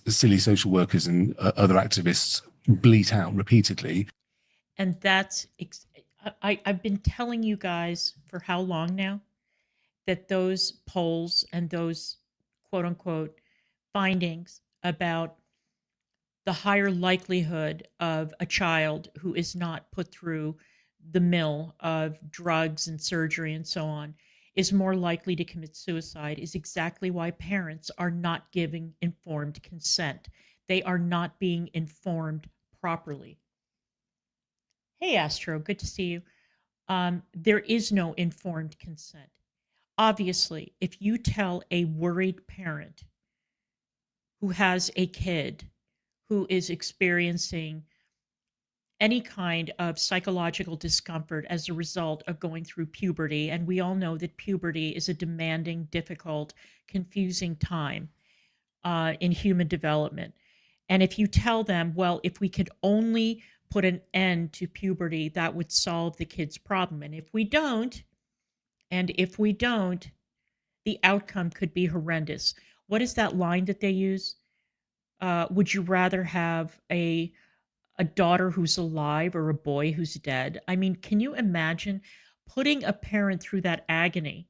silly social workers and other activists bleat out repeatedly. And that's I've been telling you guys for how long now that those polls and those quote unquote findings about the higher likelihood of a child who is not put through the mill of drugs and surgery and so on is more likely to commit suicide is exactly why parents are not giving informed consent. They are not being informed properly. Hey, Astro, good to see you. There is no informed consent. Obviously, if you tell a worried parent who has a kid who is experiencing any kind of psychological discomfort as a result of going through puberty, and we all know that puberty is a demanding, difficult, confusing time in human development. And if you tell them, well, if we could only put an end to puberty, that would solve the kid's problem. And if we don't, the outcome could be horrendous. What is that line that they use? Would you rather have a daughter who's alive or a boy who's dead? I mean, can you imagine putting a parent through that agony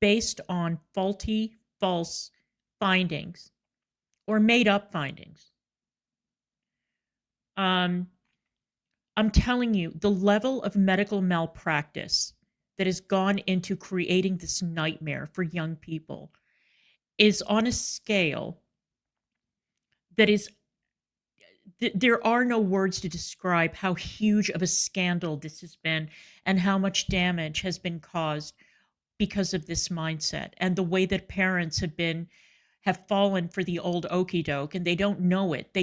based on false findings or made up findings? I'm telling you, the level of medical malpractice that has gone into creating this nightmare for young people is on a scale that is, there are no words to describe how huge of a scandal this has been and how much damage has been caused because of this mindset and the way that parents have fallen for the old okey doke, and they don't know it.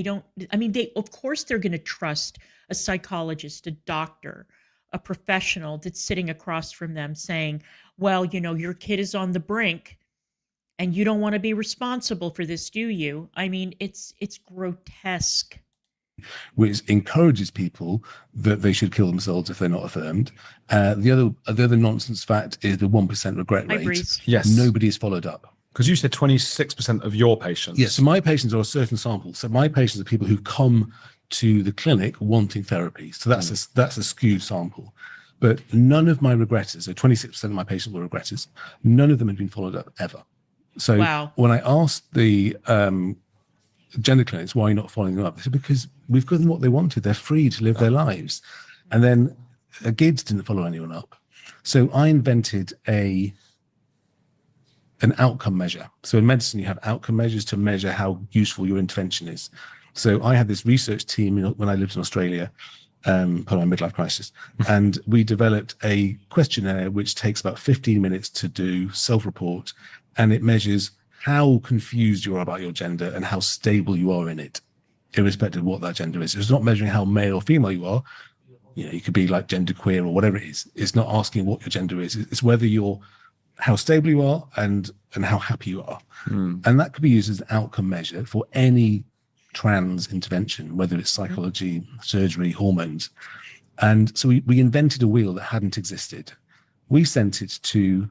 Of course they're going to trust a psychologist, a doctor, a professional that's sitting across from them saying, well, your kid is on the brink and you don't want to be responsible for this, do you? I mean, it's grotesque. Which encourages people that they should kill themselves if they're not affirmed. The other nonsense fact is the 1% regret rate. Yes. Nobody is followed up. Because you said 26% of your patients. Yes, so my patients are a certain sample. So my patients are people who come to the clinic wanting therapy. So that's a skewed sample. But none of my regretters, so 26% of my patients were regretters, none of them had been followed up ever. So when I asked the gender clinics, why are you not following them up? They said, because we've given them what they wanted. They're free to live their lives. And then GIDS didn't follow anyone up. So I invented an outcome measure. So in medicine, you have outcome measures to measure how useful your intervention is. So I had this research team when I lived in Australia, part of my midlife crisis, and we developed a questionnaire which takes about 15 minutes to do, self-report, and it measures how confused you are about your gender and how stable you are in it, irrespective of what that gender is. It's not measuring how male or female you are. You could be like genderqueer or whatever it is. It's not asking what your gender is. It's whether how stable you are and how happy you are. And that could be used as an outcome measure for any trans intervention, whether it's psychology, surgery, hormones. And so we invented a wheel that hadn't existed. We sent it to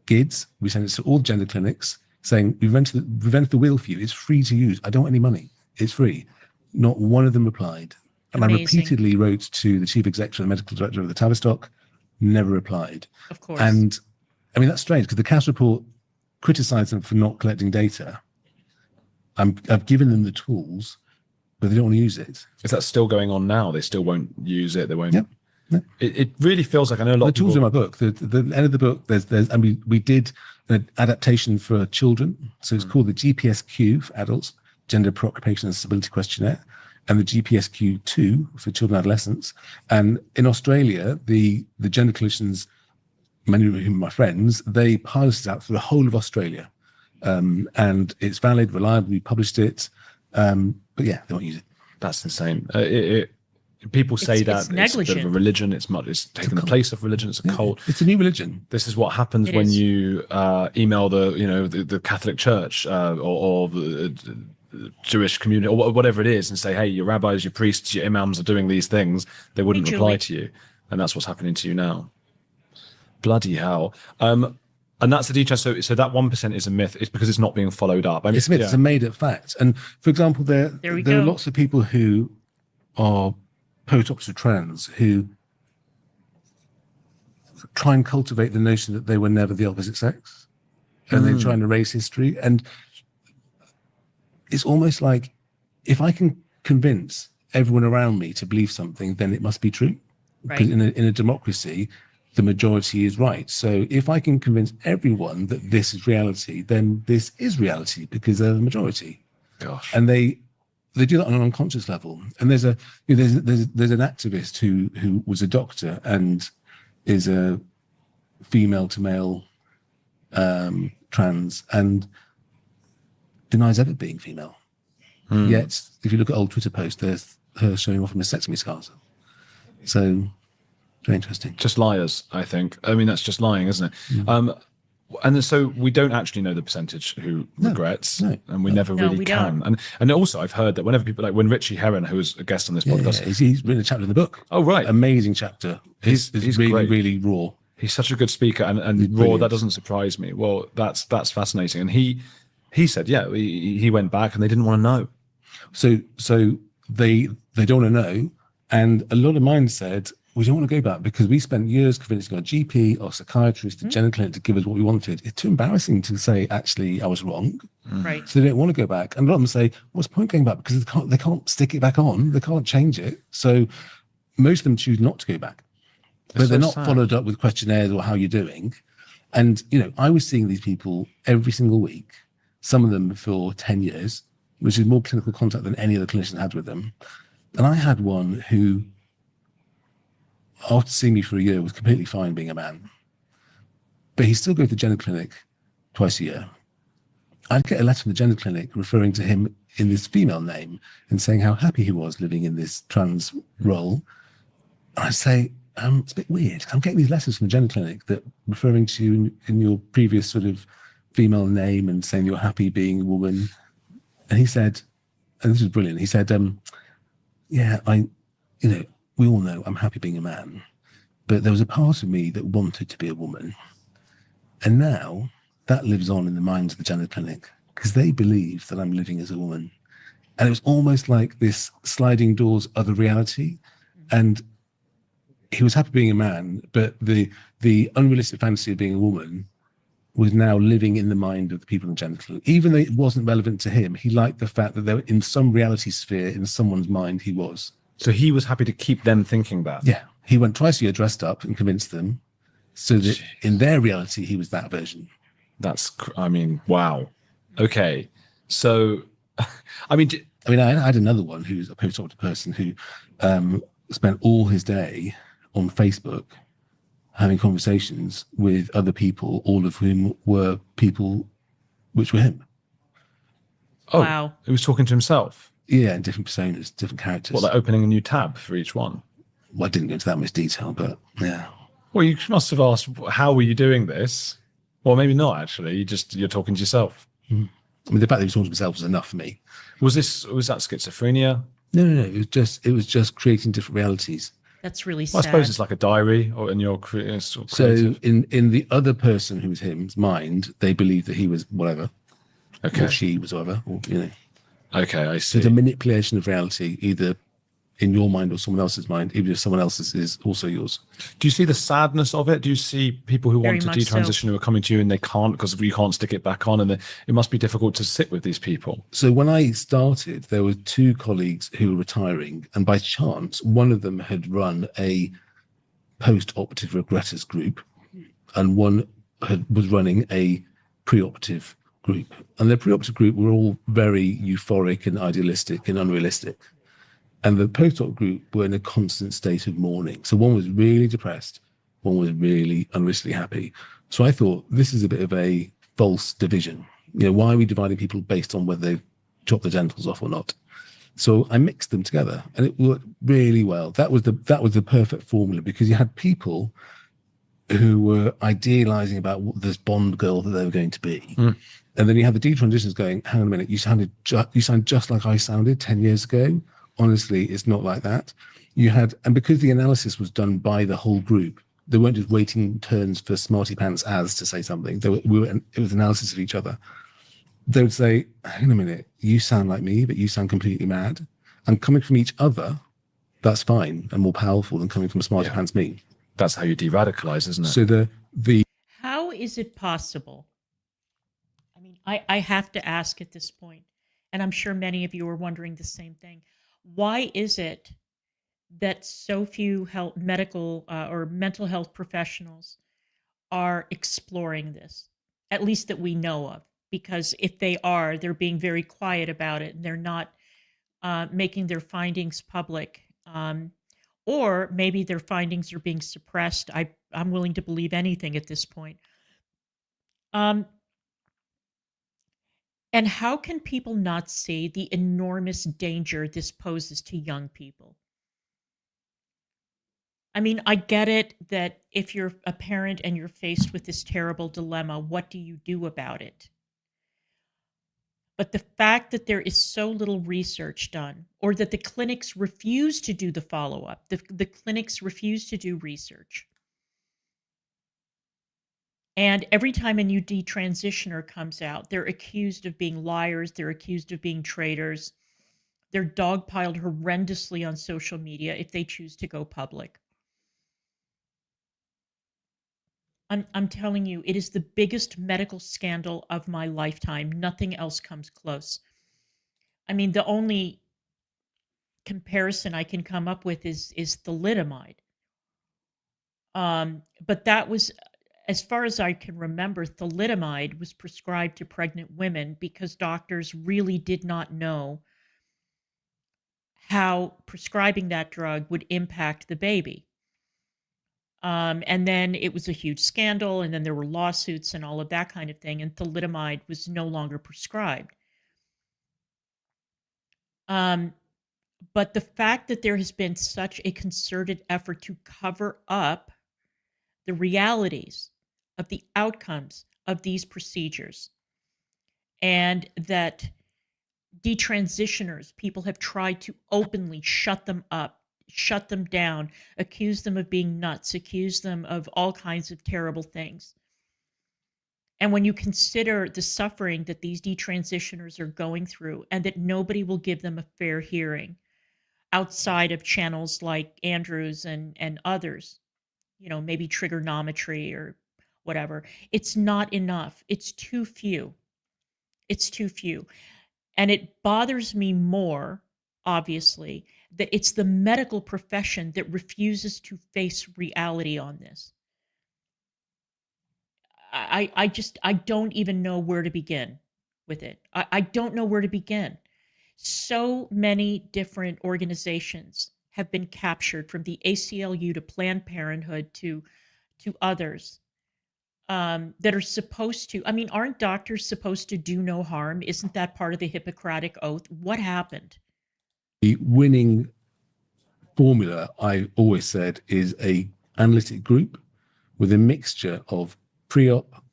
GIDS, we sent it to all gender clinics, saying, we've invented the wheel for you. It's free to use. I don't want any money. It's free. Not one of them replied. And Amazing. I repeatedly wrote to the chief executive and medical director of the Tavistock, never replied. Of course. And I mean, that's strange because the CAS report criticized them for not collecting data. I've given them the tools, but they don't want to use it. Is that still going on now? They still won't use it. They won't. Yep. No. It really feels like, I know a lot The of tools people... in my book. The end of the book, we did an adaptation for children. So it's called the GPSQ for adults, Gender Preoccupation and Disability Questionnaire, and the GPSQ2 for children and adolescents. And in Australia, the gender clinicians, many of whom are my friends, they piloted it out for the whole of Australia. And it's valid, reliable, we published it. But yeah, they won't use it. That's insane. People say that it's a bit of a religion. It's taken the place of religion. It's a cult. It's a new religion. This is what happens when you email the Catholic Church or the Jewish community or whatever it is, and say, "Hey, your rabbis, your priests, your imams are doing these things." They wouldn't reply to you, and that's what's happening to you now. Bloody hell! And that's the detail. So that 1% is a myth. It's because it's not being followed up. I mean, It's a myth. It's a made-up fact. And for example, there are lots of people who are post-operative trans who try and cultivate the notion that they were never the opposite sex, and they try and erase history. And it's almost like, if I can convince everyone around me to believe something, then it must be true. Right. Because in a democracy, the majority is right. So if I can convince everyone that this is reality, then this is reality because they're the majority. Gosh. And they do that on an unconscious level. And there's an activist who was a doctor and is a female to male trans and denies ever being female. Yet, if you look at old Twitter posts, there's her showing off mastectomy scars. So, very interesting. Just liars, I think. I mean, that's just lying, isn't it? And so we don't actually know the percentage who regrets, and we never really we can. don't. And also, I've heard that whenever people, like when Richie Herron, who was a guest on this podcast, he's written a chapter in the book. Oh, right. Amazing chapter. He's really, great. really raw. He's such a good speaker, and raw. Brilliant. That doesn't surprise me. Well, that's fascinating. And he said, yeah, he went back and they didn't want to know. So they don't want to know, and a lot of mine said, we don't want to go back because we spent years convincing our GP, our psychiatrist, the general clinic to give us what we wanted. It's too embarrassing to say, actually, I was wrong. Right. So they don't want to go back. And a lot of them say, what's the point going back? Because they can't stick it back on. They can't change it. So most of them choose not to go back. But they're not followed up with questionnaires or how you're doing. And, I was seeing these people every single week, some of them for 10 years, which is more clinical contact than any other clinician had with them. And I had one who, after seeing me for a year, was completely fine being a man. But he still goes to the gender clinic twice a year. I'd get a letter from the gender clinic referring to him in this female name and saying how happy he was living in this trans role. And I'd say, it's a bit weird. I'm getting these letters from the gender clinic that referring to you in your previous sort of female name and saying you're happy being a woman. And he said, and this was brilliant, he said, we all know I'm happy being a man, but there was a part of me that wanted to be a woman. And now that lives on in the minds of the gender clinic because they believe that I'm living as a woman. And it was almost like this sliding doors other reality. And he was happy being a man, but the unrealistic fantasy of being a woman was now living in the mind of the people in the gender clinic. Even though it wasn't relevant to him, he liked the fact that there, in some reality sphere, in someone's mind, he was. So he was happy to keep them thinking that. Yeah. He went twice a year dressed up and convinced them so that in their reality, he was that version. Wow. Okay. So, I had another one who's a post-operative person who spent all his day on Facebook having conversations with other people, all of whom were people which were him. Oh, wow. He was talking to himself. Yeah, and different personas, different characters. What, like opening a new tab for each one? Well, I didn't go into that much detail, but yeah. Well, you must have asked, how were you doing this? Well, maybe not, actually. You're talking to yourself. Mm. I mean, the fact that he was talking to himself was enough for me. Was that schizophrenia? No. It was just creating different realities. That's really sad. Well, I suppose it's like a diary, or in your creative. So in the other person who was him's mind, they believed that he was whatever. Okay. Or she was whatever, or Okay, I see. So the manipulation of reality, either in your mind or someone else's mind, even if someone else's is also yours. Do you see the sadness of it? Do you see people who Very want to much detransition who are coming to you and they can't because you can't stick it back on, and it must be difficult to sit with these people? So when I started, there were two colleagues who were retiring, and by chance, one of them had run a post-operative regretters group, and one was running a pre-operative group. And the pre-operative group were all very euphoric and idealistic and unrealistic. And the post-op group were in a constant state of mourning. So one was really depressed, one was really unrealistically happy. So I thought, this is a bit of a false division. Why are we dividing people based on whether they've chopped their genitals off or not? So I mixed them together, and it worked really well. That was the perfect formula, because you had people who were idealizing about this Bond girl that they were going to be. Mm. And then you had the detransitioners going, hang on a minute, you sound just like I sounded 10 years ago. Honestly, it's not like that. And because the analysis was done by the whole group, they weren't just waiting turns for smarty pants as to say something. It was analysis of each other. They would say, hang on a minute, you sound like me, but you sound completely mad. And coming from each other, that's fine and more powerful than coming from smarty pants me. That's how you de-radicalize, isn't it? So how is it possible? I mean, I have to ask at this point, and I'm sure many of you are wondering the same thing. Why is it that so few medical or mental health professionals are exploring this, at least that we know of? Because if they are, they're being very quiet about it, and they're not making their findings public. Or maybe their findings are being suppressed. I'm willing to believe anything at this point. And how can people not see the enormous danger this poses to young people? I mean, I get it that if you're a parent and you're faced with this terrible dilemma, what do you do about it? But the fact that there is so little research done, or that the clinics refuse to do the follow-up, the clinics refuse to do research. And every time a new detransitioner comes out, they're accused of being liars, they're accused of being traitors. They're dogpiled horrendously on social media if they choose to go public. I'm telling you, it is the biggest medical scandal of my lifetime. Nothing else comes close. I mean, the only comparison I can come up with is thalidomide. But that was, as far as I can remember, thalidomide was prescribed to pregnant women because doctors really did not know how prescribing that drug would impact the baby. And then it was a huge scandal, and then there were lawsuits and all of that kind of thing, and thalidomide was no longer prescribed. But the fact that there has been such a concerted effort to cover up the realities of the outcomes of these procedures, and that detransitioners, people have tried to openly shut them up, shut them down, accuse them of being nuts, accuse them of all kinds of terrible things. And when you consider the suffering that these detransitioners are going through, and that nobody will give them a fair hearing outside of channels like Andrews and others, you know, maybe trigonometry or whatever, it's not enough. It's too few. It's too few. And it bothers me more, obviously, that it's the medical profession that refuses to face reality on this. I don't even know where to begin with it. I don't know where to begin. So many different organizations have been captured, from the ACLU to Planned Parenthood to others, that are supposed to. I mean, aren't doctors supposed to do no harm? Isn't that part of the Hippocratic Oath? What happened? The winning formula, I always said, is a analytic group with a mixture of pre-op,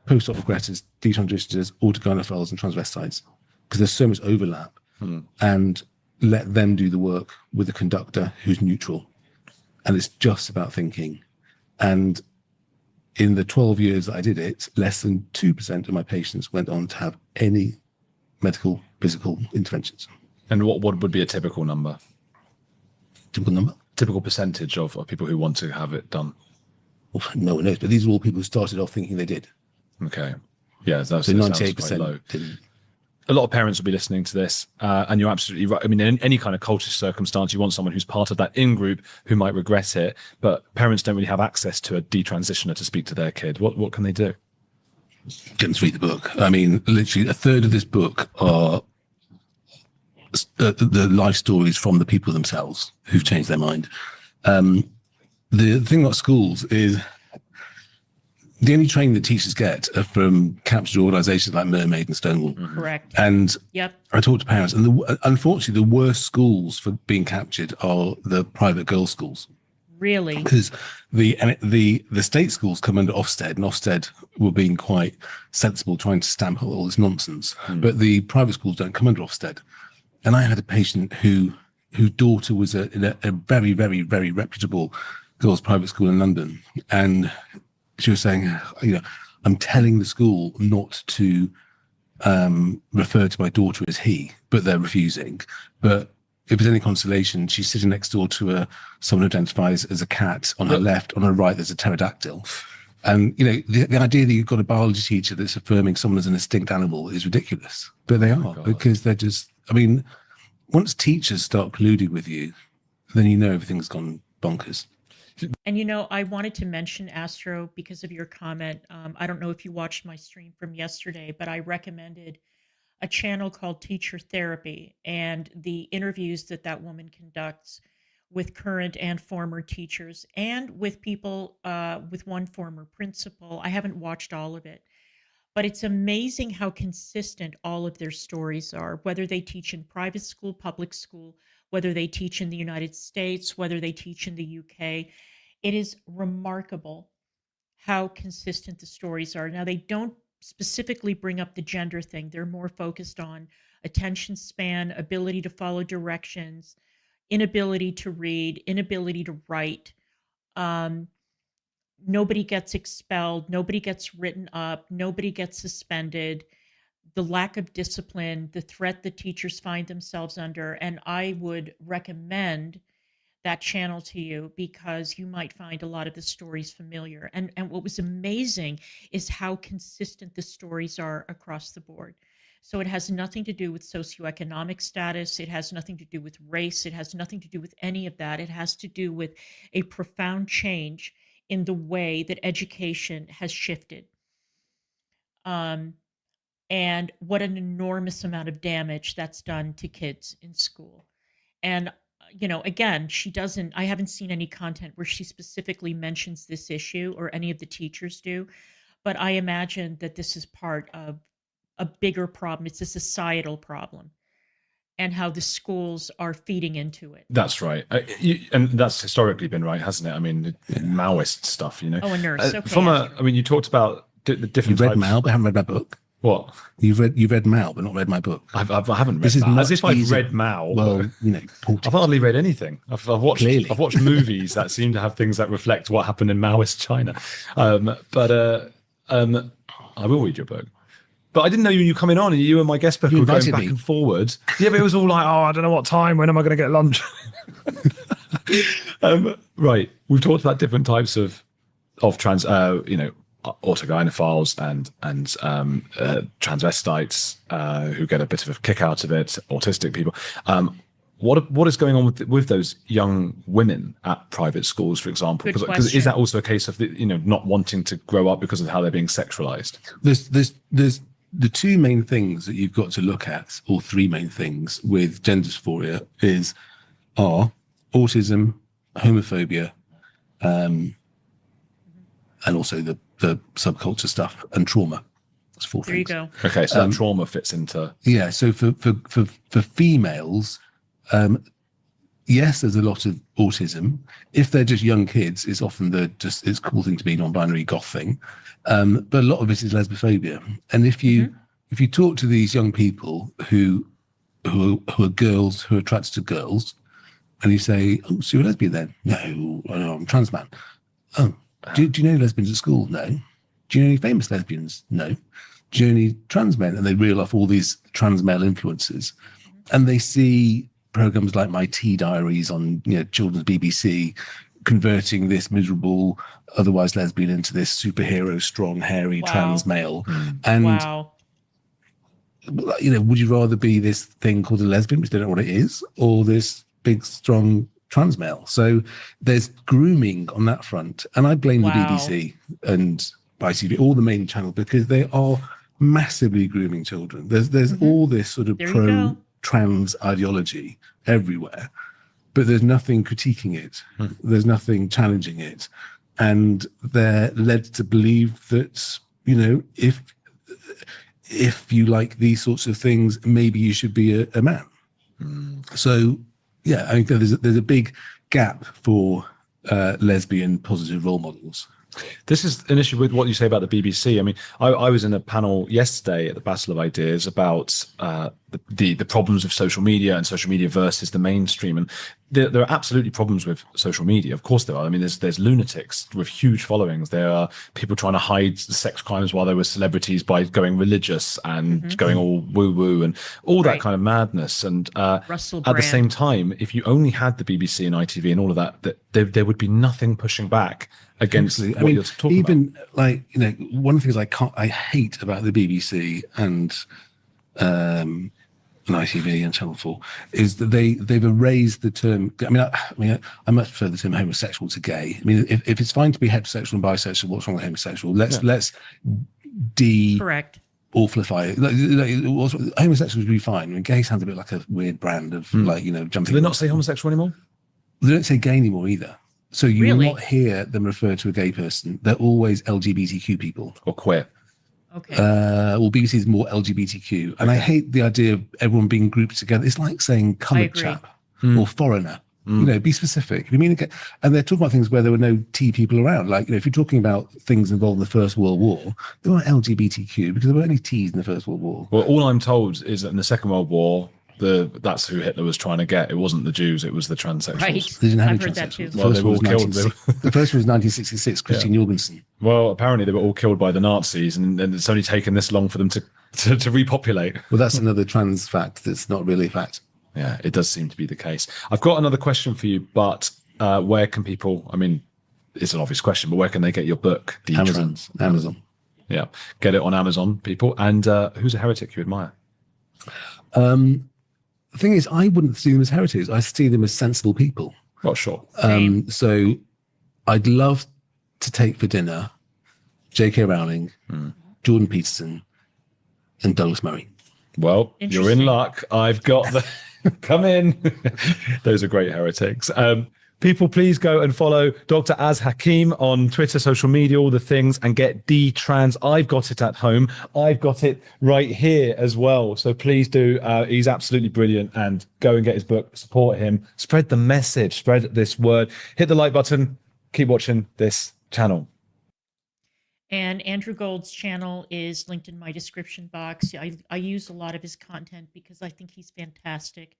post-op regretters, detransitioners, autogynephiles, and transvestites, because there's so much overlap, and let them do the work with a conductor who's neutral. And it's just about thinking. And in the 12 years that I did it, less than 2% of my patients went on to have any medical, physical interventions. And what would be a typical number? Typical number? Typical percentage of people who want to have it done? Well, no one knows, but these are all people who started off thinking they did. Okay. Yeah, that's So that 98% low. didn't. A lot of parents will be listening to this, and you're absolutely right. I mean, in any kind of culture circumstance, you want someone who's part of that in-group who might regret it, but parents don't really have access to a detransitioner to speak to their kid. What can they do? Get them to read the book. I mean, literally a third of this book are the life stories from the people themselves who've changed their mind. The thing about schools is the only training that teachers get are from captured organizations like Mermaid and Stonewall. Correct. And Yep. I talk to parents, and unfortunately, the worst schools for being captured are the private girls' schools. Really? Because the state schools come under Ofsted, and Ofsted were being quite sensible, trying to stamp out all this nonsense. But the private schools don't come under Ofsted. And I had a patient whose daughter was in a very, very, very reputable girls' private school in London, and she was saying, you know, I'm telling the school not to refer to my daughter as he, but they're refusing. But if it's any consolation, she's sitting next door to someone who identifies as a cat. On her left, on her right, there's a pterodactyl. And, you know, the idea that you've got a biology teacher that's affirming someone as an extinct animal is ridiculous. But they are, because they're just, I mean, once teachers start colluding with you, then you know everything's gone bonkers. And, you know, I wanted to mention, Astro, because of your comment. I don't know if you watched my stream from yesterday, but I recommended a channel called Teacher Therapy, and the interviews that woman conducts with current and former teachers, and with people, with one former principal. I haven't watched all of it, but it's amazing how consistent all of their stories are, whether they teach in private school, public school, whether they teach in the United States, whether they teach in the UK. It is remarkable how consistent the stories are. Now, they don't specifically bring up the gender thing. They're more focused on attention span, ability to follow directions, inability to read, inability to write. Nobody gets expelled, nobody gets written up, nobody gets suspended. The lack of discipline, the threat that teachers find themselves under. And I would recommend that channel to you because you might find a lot of the stories familiar. And what was amazing is how consistent the stories are across the board. So it has nothing to do with socioeconomic status. It has nothing to do with race. It has nothing to do with any of that. It has to do with a profound change in the way that education has shifted. And what an enormous amount of damage that's done to kids in school. And again, I haven't seen any content where she specifically mentions this issue or any of the teachers do, but I imagine that this is part of a bigger problem. It's a societal problem and how the schools are feeding into it. That's right. And that's historically been right, hasn't it? I mean, Maoist stuff, Oh, a nurse. Okay. You talked about the different You've types. read Mal, but haven't read my book. What? You've read Mal, but not read my book. I haven't read This is Mal. As much if I've easier. read Mal. Well, I've hardly read anything. I've watched movies that seem to have things that reflect what happened in Maoist China. But I will read your book. But I didn't know you were coming on, and you and my guest book were going back and forward. Yeah, but it was all like, I don't know what time. When am I going to get lunch? Right. We've talked about different types of trans, autogynephiles and transvestites who get a bit of a kick out of it. Autistic people. What is going on with those young women at private schools, for example? Because is that also a case of not wanting to grow up because of how they're being sexualized? There's the two main things that you've got to look at, or three main things with gender dysphoria, are autism, homophobia, and also the subculture stuff and trauma. That's four things. There you go. Okay, so that trauma fits into So for females, yes, there's a lot of autism. If they're just young kids, it's often it's a cool thing to be non-binary goth thing. But a lot of it is lesbophobia. And if you talk to these young people who are girls who are attracted to girls, and you say, "Oh, so you're a lesbian then?" "No, I'm a trans man." "Oh, do you know any lesbians at school?" "No." "Do you know any famous lesbians?" "No." "Do you know any trans men?" And they reel off all these trans male influences, and they see programs like My Tea Diaries on children's BBC converting this miserable, otherwise lesbian into this superhero, strong, hairy trans male. And would you rather be this thing called a lesbian, which they don't know what it is, or this big, strong trans male? So there's grooming on that front, and I blame the BBC and ITV, all the main channels, because they are massively grooming children. There's all this sort of pro-trans ideology everywhere, but there's nothing critiquing it. There's nothing challenging it, and they're led to believe that if you like these sorts of things, maybe you should be a man. So yeah, I think there's a big gap for lesbian positive role models. This is an issue with what you say about the BBC. I mean, I was in a panel yesterday at the Battle of Ideas about the problems of social media and social media versus the mainstream. And there are absolutely problems with social media. Of course there are. I mean, there's lunatics with huge followings. There are people trying to hide sex crimes while they were celebrities by going religious and going all woo-woo and all that kind of madness. And at the same time, if you only had the BBC and ITV and all of that there would be nothing pushing back against what you're talking about. Even one of the things I hate about the BBC and ITV and Channel 4 is that they've erased the term. I I much prefer the term homosexual to gay. I mean, if it's fine to be heterosexual and bisexual, what's wrong with homosexual? Let's correct. Awfulify it. Homosexuals would be fine. I mean, gay sounds a bit like a weird brand of jumping. Do they not say homosexual anymore? They don't say gay anymore either. So you will not hear them refer to a gay person. They're always LGBTQ people. Or queer. Okay. Well, BBC is more LGBTQ. And I hate the idea of everyone being grouped together. It's like saying coloured chap. or foreigner. Be specific. If you mean, and they're talking about things where there were no T people around. Like, if you're talking about things involved in the First World War, there weren't LGBTQ because there were only T's in the First World War. Well, all I'm told is that in the Second World War, that's who Hitler was trying to get. It wasn't the Jews; it was the transsexuals. Right. They didn't have I've any heard that transsexuals. too. Well, they were all killed. The first one was 1966. Christian Jorgensen. Well, apparently they were all killed by the Nazis, and it's only taken this long for them to repopulate. Well, that's another trans fact that's not really a fact. Yeah, it does seem to be the case. I've got another question for you, but where can people, I mean, it's an obvious question, but where can they get your book? Amazon. Yeah, get it on Amazon, people. And who's a heretic you admire? The thing is, I wouldn't see them as heretics. I see them as sensible people. Well, sure. So I'd love to take for dinner J.K. Rowling, Jordan Peterson, and Douglas Murray. Well, you're in luck. I've got the... Come in. Those are great heretics. People, please go and follow Dr. Az Hakim on Twitter, social media, all the things, and get D-Trans. I've got it at home. I've got it right here as well. So please do. He's absolutely brilliant. And go and get his book. Support him. Spread the message. Spread this word. Hit the like button. Keep watching this channel. And Andrew Gold's channel is linked in my description box. I use a lot of his content because I think he's fantastic.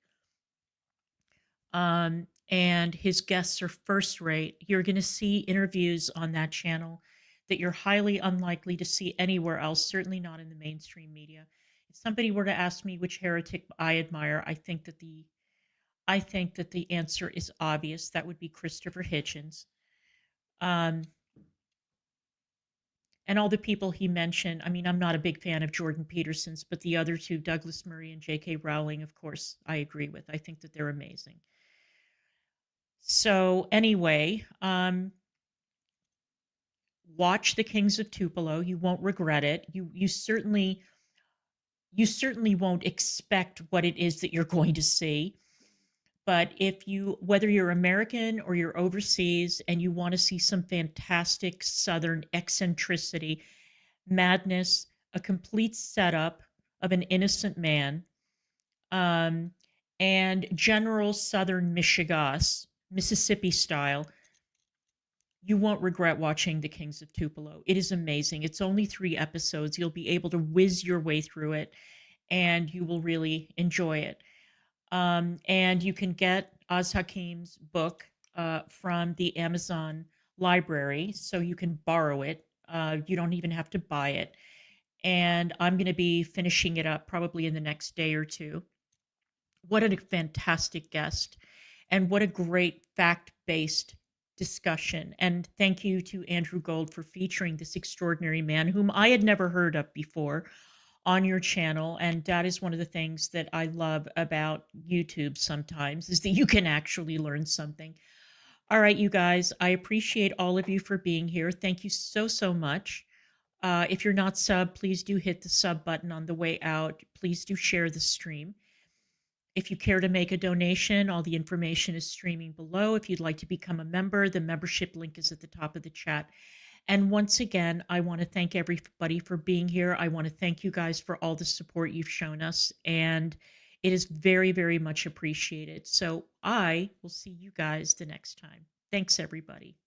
And his guests are first rate. You're going to see interviews on that channel that you're highly unlikely to see anywhere else, certainly not in the mainstream media. If somebody were to ask me which heretic I admire, I think that the answer is obvious. That would be Christopher Hitchens. And all the people he mentioned, I mean, I'm not a big fan of Jordan Peterson's, but the other two, Douglas Murray and J.K. Rowling, of course, I agree with. I think that they're amazing. So anyway, watch The Kings of Tupelo. You won't regret it. You certainly won't expect what it is that you're going to see. But whether you're American or you're overseas and you want to see some fantastic Southern eccentricity, madness, a complete setup of an innocent man, and general Southern Michigas, Mississippi style, you won't regret watching The Kings of Tupelo. It is amazing. It's only 3 episodes. You'll be able to whiz your way through it, and you will really enjoy it. And you can get Az Hakim's book from the Amazon library, so you can borrow it. You don't even have to buy it. And I'm going to be finishing it up probably in the next day or two. What a fantastic guest, and what a great fact-based discussion. And thank you to Andrew Gold for featuring this extraordinary man whom I had never heard of before on your channel. And that is one of the things that I love about YouTube sometimes, is that you can actually learn something. All right, you guys, I appreciate all of you for being here. Thank you so, so much. If you're not sub, please do hit the sub button on the way out. Please do share the stream. If you care to make a donation, all the information is streaming below. If you'd like to become a member, the membership link is at the top of the chat. And once again, I want to thank everybody for being here. I want to thank you guys for all the support you've shown us, and it is very, very much appreciated. So I will see you guys the next time. Thanks, everybody.